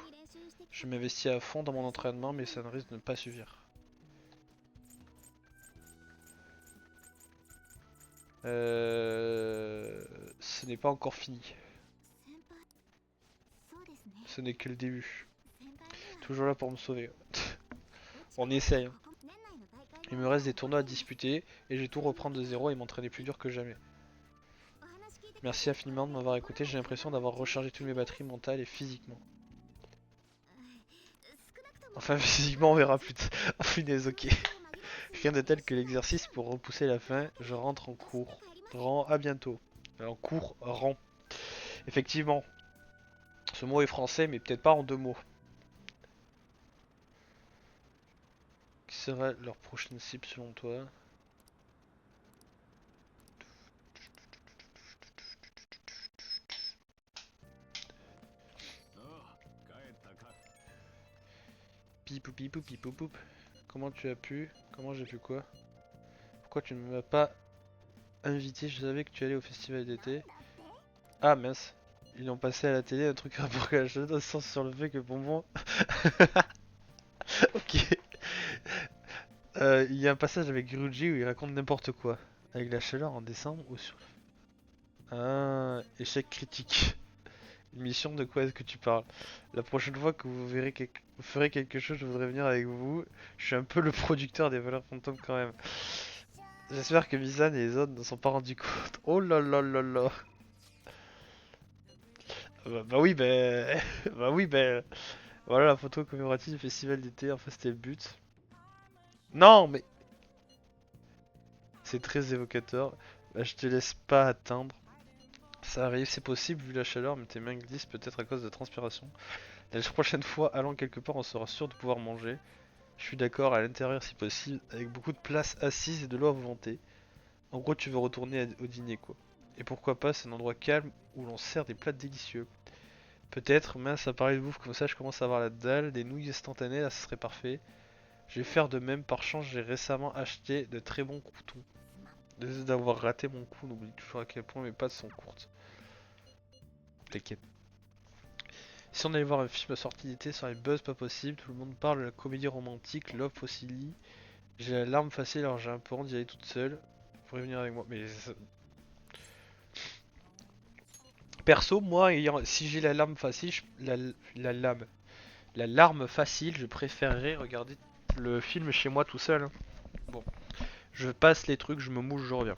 Je m'investis à fond dans mon entraînement mais ça ne risque de ne pas suffire. Ce n'est pas encore fini. Ce n'est que le début. Toujours là pour me sauver. On essaye. Hein. Il me reste des tournois à disputer et j'ai tout reprendre de zéro et m'entraîner plus dur que jamais. Merci infiniment de m'avoir écouté, j'ai l'impression d'avoir rechargé toutes mes batteries mentales et physiquement. Enfin physiquement on verra plus tard. Oh punaise, ok. Rien de tel que l'exercice pour repousser la fin, je rentre en cours. À bientôt. En cours, rang. Effectivement, ce mot est français mais peut-être pas en deux mots. Qui sera leur prochaine cible selon toi? Pipou pipou pipou poup. Comment tu as pu? Comment j'ai pu quoi? Pourquoi tu ne m'as pas invité? Je savais que tu allais au festival d'été. Ah mince. Ils ont passé à la télé un truc rapport à la chaleur sur le fait que Bonbon. Ok. Il y a un passage avec Gruji où il raconte n'importe quoi. Avec la chaleur en décembre ou sur. Ah, échec critique. Mission de quoi est-ce que tu parles? La prochaine fois que vous ferez quelque chose, je voudrais venir avec vous. Je suis un peu le producteur des valeurs fantômes quand même. J'espère que Mizan et les autres ne sont pas rendus compte. Oh là là là là. Bah oui, bah... bah oui, bah... Voilà la photo commémorative du festival d'été, enfin c'était le but. Non, mais... C'est très évocateur. Bah, je te laisse pas attendre. Ça arrive, c'est possible vu la chaleur, mais tes mains glissent peut-être à cause de transpiration. La prochaine fois, allant quelque part, on sera sûr de pouvoir manger. Je suis d'accord, à l'intérieur si possible, avec beaucoup de place assise et de l'eau à volonté. En gros, tu veux retourner au dîner quoi. Et pourquoi pas, c'est un endroit calme où l'on sert des plats délicieux. Peut-être, mince, ça parlait de bouffe comme ça, je commence à avoir la dalle, des nouilles instantanées, là, ce serait parfait. Je vais faire de même, par chance, j'ai récemment acheté de très bons croutons. Désolé d'avoir raté mon coup, n'oublie toujours à quel point mes pattes sont courtes. T'inquiète. Si on allait voir un film à sortie d'été, ça aurait buzz pas possible, tout le monde parle de la comédie romantique, Love Fossili. J'ai la larme facile alors j'ai un peu honte d'y aller toute seule. Vous pourrez venir avec moi. Mais perso, moi, si j'ai la larme facile, la larme facile, je préférerais regarder le film chez moi tout seul. Hein. Bon, je passe les trucs, je me mouche, je reviens.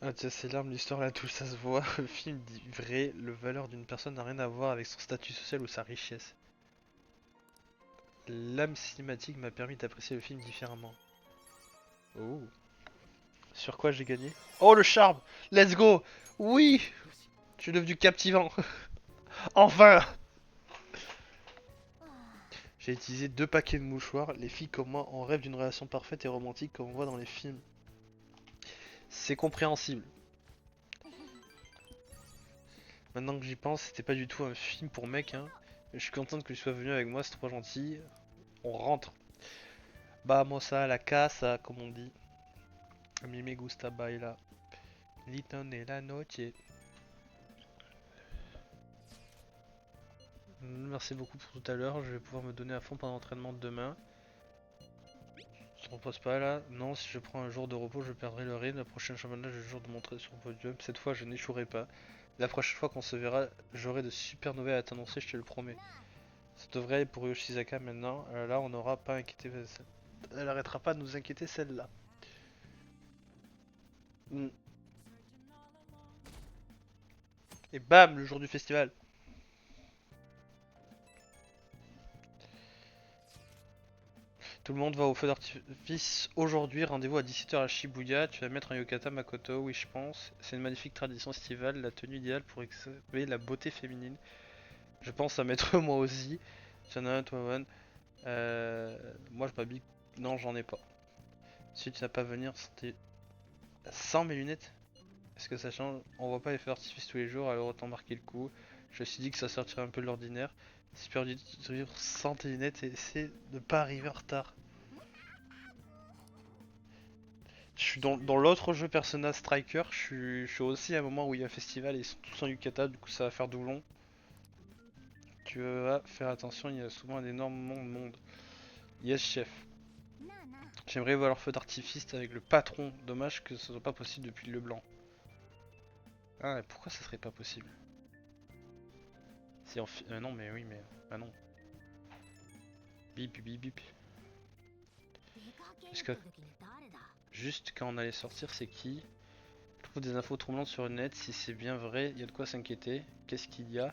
Ah tiens, c'est larmes, l'histoire là, tout ça se voit. Le film dit vrai, le valeur d'une personne n'a rien à voir avec son statut social ou sa richesse. L'âme cinématique m'a permis d'apprécier le film différemment. Oh. Sur quoi j'ai gagné? Oh le charme! Let's go! Oui! Je suis devenu captivant! Enfin! J'ai utilisé 2 paquets de mouchoirs. Les filles comme moi en rêvent d'une relation parfaite et romantique comme on voit dans les films. C'est compréhensible. Maintenant que j'y pense, c'était pas du tout un film pour mec, hein. Je suis contente que tu sois venu avec moi, c'est trop gentil. On rentre. Vamos a la casa, comme on dit. A mí me gusta bailar. Liton et la noche. Merci beaucoup pour tout à l'heure. Je vais pouvoir me donner à fond pendant l'entraînement de demain. Je ne repose pas là. Non, si je prends un jour de repos, je perdrai le rythme. La prochaine championnat, j'ai le jour de montrer sur le podium. Cette fois, je n'échouerai pas. La prochaine fois qu'on se verra, j'aurai de super nouvelles à t'annoncer, je te le promets. Ça devrait aller pour Yoshizaka maintenant. Là, on n'aura pas inquiété. Elle arrêtera pas de nous inquiéter celle-là. Mm. Et bam, le jour du festival. Tout le monde va au feu d'artifice aujourd'hui. Rendez-vous à 17h à Shibuya. Tu vas mettre un yukata Makoto, oui, je pense. C'est une magnifique tradition estivale, la tenue idéale pour exhiber la beauté féminine. Je pense à mettre moi aussi. Tu en as un, toi, One. Moi, je m'habille. Non, j'en ai pas. Si tu n'as pas à venir, c'était sans mes lunettes. Est-ce que ça change? On voit pas les feux d'artifice tous les jours, alors autant marquer le coup. Je me suis dit que ça sortirait un peu de l'ordinaire. C'est perdu de vivre sans tes lunettes et essaie de pas arriver en retard. Je suis dans l'autre jeu Persona Striker, je suis aussi à un moment où il y a un festival et ils sont tous en yukata, du coup ça va faire doublon. Tu vas faire attention, il y a souvent un énorme monde. Yes chef. J'aimerais voir leur feu d'artifice avec le patron, dommage que ce soit pas possible depuis le blanc. Ah, et pourquoi ça serait pas possible? Si on non mais oui mais... Ah non. Bip bip bip bip. Parce que juste quand on allait sortir c'est qui? Je trouve des infos troublantes sur le net, si c'est bien vrai, il y a de quoi s'inquiéter. Qu'est-ce qu'il y a?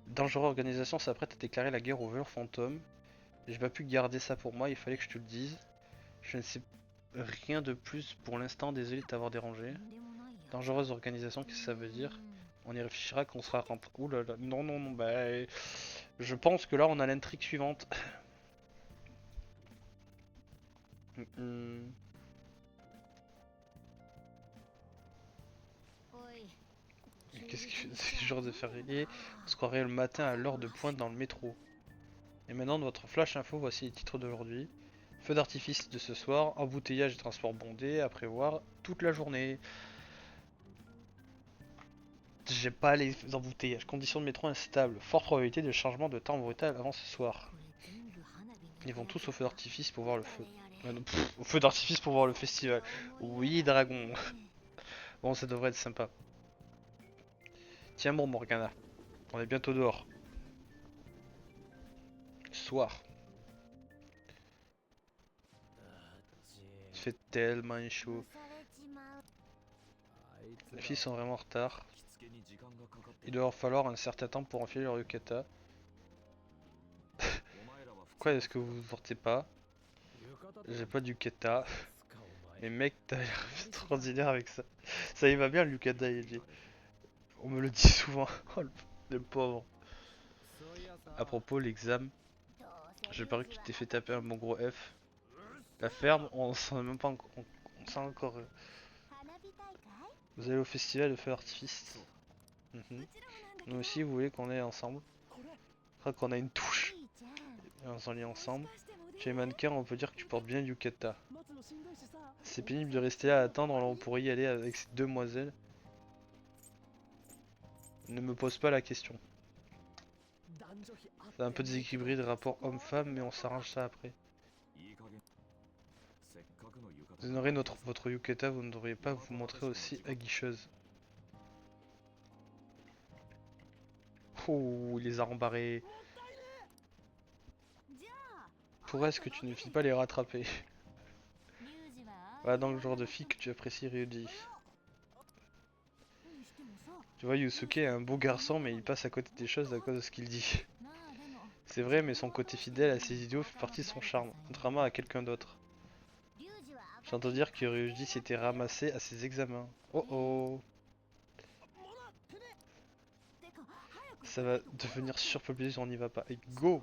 Dangereux organisation s'apprête à déclarer la guerre aux voleurs fantômes. J'ai pas pu garder ça pour moi, il fallait que je te le dise. Je ne sais rien de plus pour l'instant, désolé de t'avoir dérangé. Dangereuse organisation, qu'est-ce que ça veut dire? On y réfléchira quand on sera rentré. Ouh là là, non, non, non, bah. Je pense que là on a l'intrigue suivante. Qu'est-ce que c'est ce genre de férié? On se croirait le matin à l'heure de pointe dans le métro. Et maintenant, notre flash info, voici les titres d'aujourd'hui. Feu d'artifice de ce soir, embouteillage et transport bondé à prévoir toute la journée. J'ai pas les embouteillages. Conditions de métro instables. Forte probabilité de changement de temps brutal avant ce soir. Ils vont tous au feu d'artifice pour voir le feu. Ah non, au feu d'artifice pour voir le festival. Oui, dragon. Bon, ça devrait être sympa. Tiens bon, Morgana. On est bientôt dehors. Soir. Il fait tellement chaud. Les filles sont vraiment en retard. Il doit leur falloir un certain temps pour enfiler leur yukata. Pourquoi est-ce que vous ne portez pas? J'ai pas de yukata. Mais mec, t'as l'air extraordinaire avec ça. Ça y va bien le yukata, Eiji. On me le dit souvent. Oh le pauvre. À propos, l'examen. J'ai paru que tu t'es fait taper un bon gros F. La ferme, on s'en est même pas encore. On s'en encore. Vous allez au festival de feu d'artifice. Nous aussi, vous voulez qu'on aille ensemble? Je crois qu'on a une touche. Et on s'en lie ensemble. Chez les mannequins, on peut dire que tu portes bien le yukata. C'est pénible de rester là à attendre, alors on pourrait y aller avec ces demoiselles. Ne me pose pas la question. C'est un peu déséquilibré de rapport homme-femme, mais on s'arrange ça après. Vous honorez votre yukata, vous ne devriez pas vous montrer aussi aguicheuse. Oh, il les a rembarrés. Pourquoi est-ce que tu ne finis pas les rattraper? Voilà donc le genre de fille que tu apprécies, Ryuji. Tu vois, Yusuke est un beau garçon, mais il passe à côté des choses à cause de ce qu'il dit. C'est vrai, mais son côté fidèle à ses idéaux fait partie de son charme, contrairement à quelqu'un d'autre. J'entends dire que Ryuji s'était ramassé à ses examens. Oh oh! Ça va devenir surpeuplé si on n'y va pas. Et go!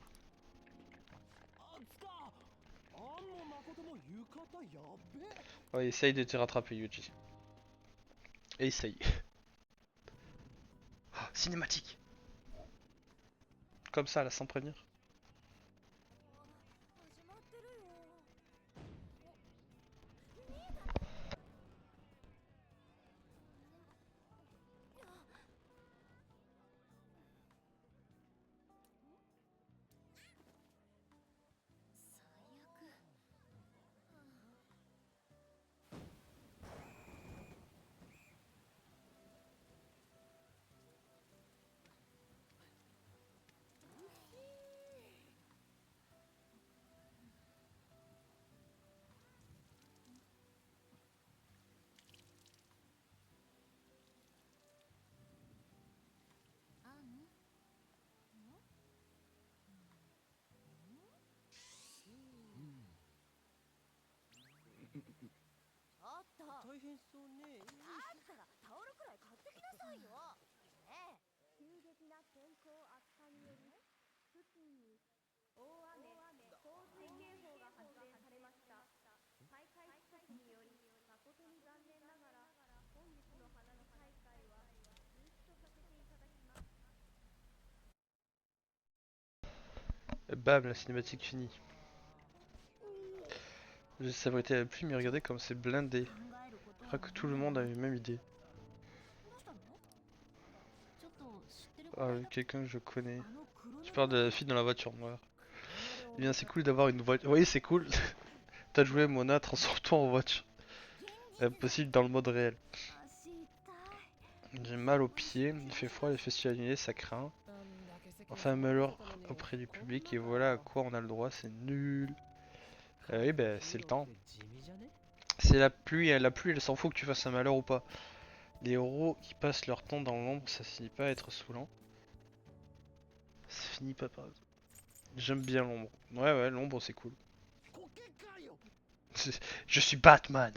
Ouais, essaye de te rattraper, Yuji. Essaye. Oh, cinématique! Comme ça, là, sans prévenir. Et bam, la cinématique finie. Ça aurait été la pluie, mais regardez comme c'est blindé. Je crois que tout le monde a la même idée. Ah, quelqu'un que je connais. Tu parles de la fille dans la voiture noire. Eh bien, c'est cool d'avoir une voiture. Oui, c'est cool. T'as joué Mona, transforme-toi en voiture. Impossible dans le mode réel. J'ai mal aux pieds, il fait froid, les festivals annulés, ça craint. Enfin, un malheur auprès du public, et voilà à quoi on a le droit, c'est nul. Oui, ben, c'est le temps. C'est la pluie elle s'en fout que tu fasses un malheur ou pas. Les héros qui passent leur temps dans l'ombre, ça finit pas à être saoulant. Ça finit pas par... J'aime bien l'ombre. Ouais, ouais, l'ombre c'est cool. Je suis Batman.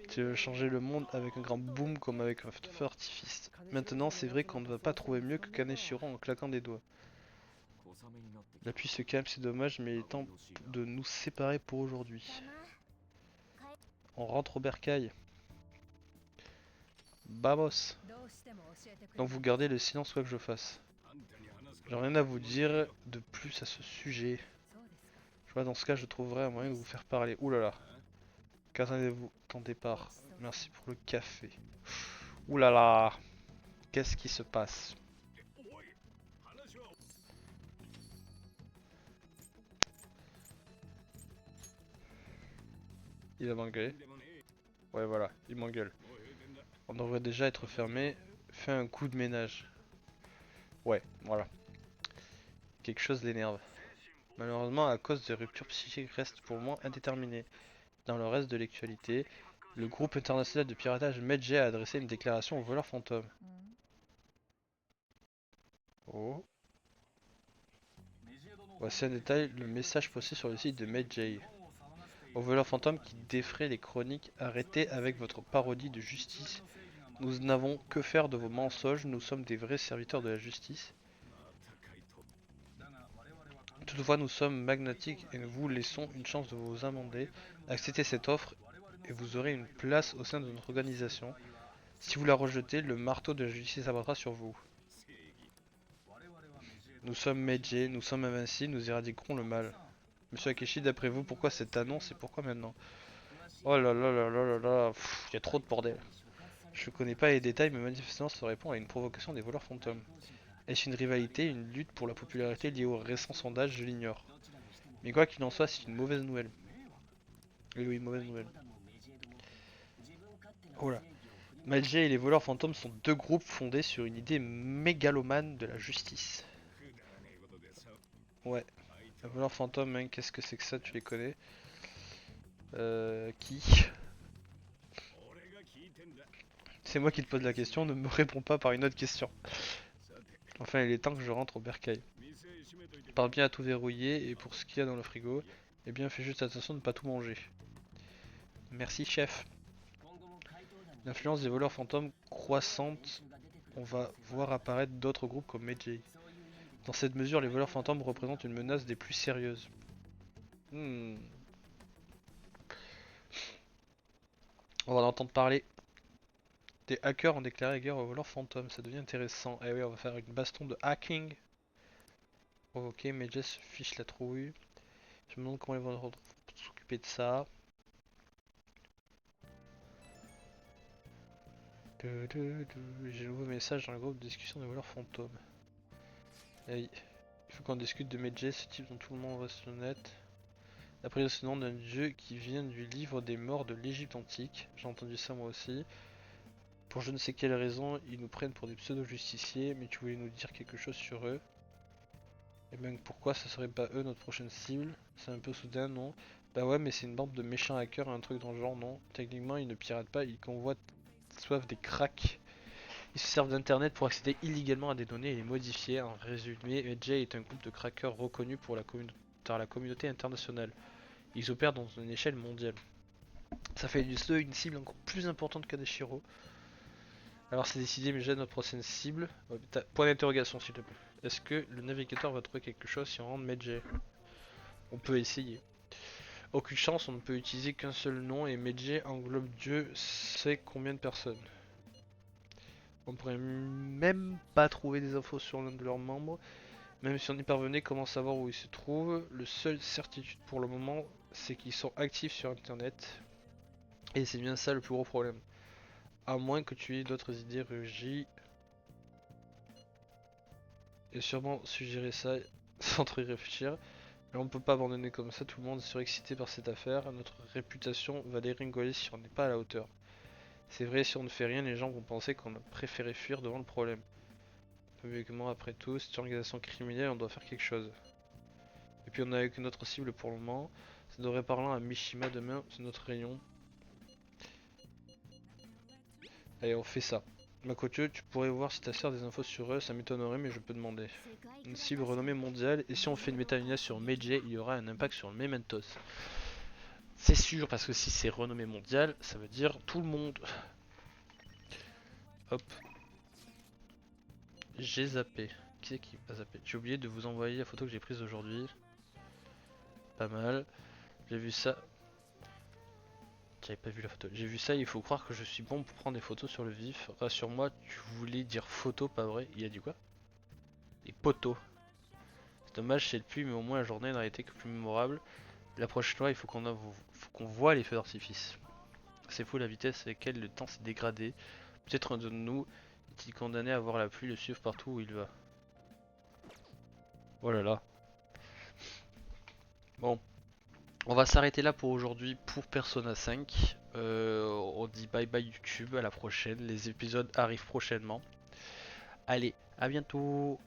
Tu veux changer le monde avec un grand boom comme avec un feu artifice. Maintenant, c'est vrai qu'on ne va pas trouver mieux que Kaneshiro en claquant des doigts. La pluie se calme, c'est dommage, mais il est temps de nous séparer pour aujourd'hui. On rentre au bercail. Vamos. Donc vous gardez le silence quoi que je fasse. J'ai rien à vous dire de plus à ce sujet. Je vois dans ce cas je trouverai un moyen de vous faire parler. Ouh là là. Qu'attendez-vous ton départ? Merci pour le café. Ouh là là. Qu'est-ce qui se passe? Il va m'engueuler. Ouais voilà, il m'engueule. On devrait déjà être fermé. Fais un coup de ménage. Ouais, voilà. Quelque chose l'énerve. Malheureusement, à cause de ruptures psychiques reste pour le moment indéterminé. Dans le reste de l'actualité, le groupe international de piratage Medjay a adressé une déclaration aux voleurs fantômes. Oh. Voici un détail, le message posté sur le site de Medjay. Aux voleurs fantômes qui défraient les chroniques, arrêtez avec votre parodie de justice. Nous n'avons que faire de vos mensonges, nous sommes des vrais serviteurs de la justice. Toutefois, nous sommes magnatiques et nous vous laissons une chance de vous amender. Acceptez cette offre et vous aurez une place au sein de notre organisation. Si vous la rejetez, le marteau de la justice s'abattra sur vous. Nous sommes Meiji, nous sommes invincibles, nous éradiquerons le mal. Monsieur Akeshi, d'après vous, pourquoi cette annonce et pourquoi maintenant? Oh là là là là là là, il y a trop de bordel. Je connais pas les détails, mais manifestement ça répond à une provocation des voleurs fantômes. Est-ce une rivalité, une lutte pour la popularité liée au récent sondage? Je l'ignore. Mais quoi qu'il en soit, c'est une mauvaise nouvelle. Oui, oui, mauvaise nouvelle. Oh là. Meiji et les voleurs fantômes sont deux groupes fondés sur une idée mégalomane de la justice. Ouais. Les voleurs fantômes, hein, qu'est-ce que c'est que ça? Tu les connais? Qui? C'est moi qui te pose la question, ne me réponds pas par une autre question. Enfin, il est temps que je rentre au bercail. Parle bien à tout verrouiller et pour ce qu'il y a dans le frigo, eh bien fais juste attention de ne pas tout manger. Merci chef. L'influence des voleurs fantômes croissante, on va voir apparaître d'autres groupes comme Meiji. Dans cette mesure, les voleurs fantômes représentent une menace des plus sérieuses. On va en entendre parler. Des hackers ont déclaré la guerre aux voleurs fantômes, ça devient intéressant. Eh oui, on va faire une baston de hacking. Ok, Meiji se fiche la trouille. Je me demande comment ils vont s'occuper de ça. J'ai un nouveau message dans le groupe de discussion des voleurs fantômes. Hey. Il faut qu'on discute de Meiji, ce type dont tout le monde reste honnête. D'après ce nom d'un dieu qui vient du livre des morts de l'Égypte antique. J'ai entendu ça moi aussi. Pour je ne sais quelle raison, ils nous prennent pour des pseudo-justiciers, mais tu voulais nous dire quelque chose sur eux. Et bien pourquoi ce serait pas eux notre prochaine cible? C'est un peu soudain, non? Bah ouais, mais c'est une bande de méchants hackers, un truc dans le genre, non? Techniquement, ils ne piratent pas, ils convoitent soif des cracks. Ils se servent d'internet pour accéder illégalement à des données et les modifier. En résumé, Medjay est un groupe de crackers reconnu par la communauté internationale. Ils opèrent dans une échelle mondiale. Ça fait du sleu une cible encore plus importante qu'Adeshiro. Alors c'est décidé, mais j'ai notre prochaine cible. Point d'interrogation s'il te plaît. Est-ce que le navigateur va trouver quelque chose si on rentre Meiji? On peut essayer. Aucune chance, on ne peut utiliser qu'un seul nom et Meiji englobe Dieu sait combien de personnes. On pourrait même pas trouver des infos sur l'un de leurs membres. Même si on y parvenait, comment savoir où ils se trouvent? Le seul certitude pour le moment, c'est qu'ils sont actifs sur internet. Et c'est bien ça le plus gros problème. À moins que tu aies d'autres idées, Rugy. Et sûrement suggérer ça sans trop y réfléchir. Mais on peut pas abandonner comme ça, tout le monde est surexcité par cette affaire. Notre réputation va dégringoler si on n'est pas à la hauteur. C'est vrai, si on ne fait rien, les gens vont penser qu'on a préféré fuir devant le problème. Logiquement, après tout, c'est une organisation criminelle, on doit faire quelque chose. Et puis on n'a qu'une autre cible pour le moment. Ça devrait parler à Mishima demain, c'est notre réunion. Allez, on fait ça. Makoto, tu pourrais voir si ta sœur a des infos sur eux, ça m'étonnerait mais je peux demander. Une cible renommée mondiale, et si on fait une méta-analyse sur Meiji, il y aura un impact sur le Mementos. C'est sûr, parce que si c'est renommée mondiale, ça veut dire tout le monde. Hop. J'ai zappé. Qui c'est qui a zappé? J'ai oublié de vous envoyer la photo que j'ai prise aujourd'hui. Pas mal. J'ai vu ça. J'avais pas vu la photo. J'ai vu ça, il faut croire que je suis bon pour prendre des photos sur le vif. Rassure-moi, tu voulais dire photo, pas vrai? Il a dit quoi? Des poteaux. C'est dommage, c'est le pluie, mais au moins la journée n'a été que plus mémorable. La prochaine fois, il faut qu'on voit les feux d'artifice. C'est fou la vitesse avec laquelle le temps s'est dégradé. Peut-être un de nous est-il condamné à voir la pluie le suivre partout où il va. Oh là là. Bon, on va s'arrêter là pour aujourd'hui pour Persona 5. On dit bye bye YouTube, à la prochaine. Les épisodes arrivent prochainement. Allez, à bientôt.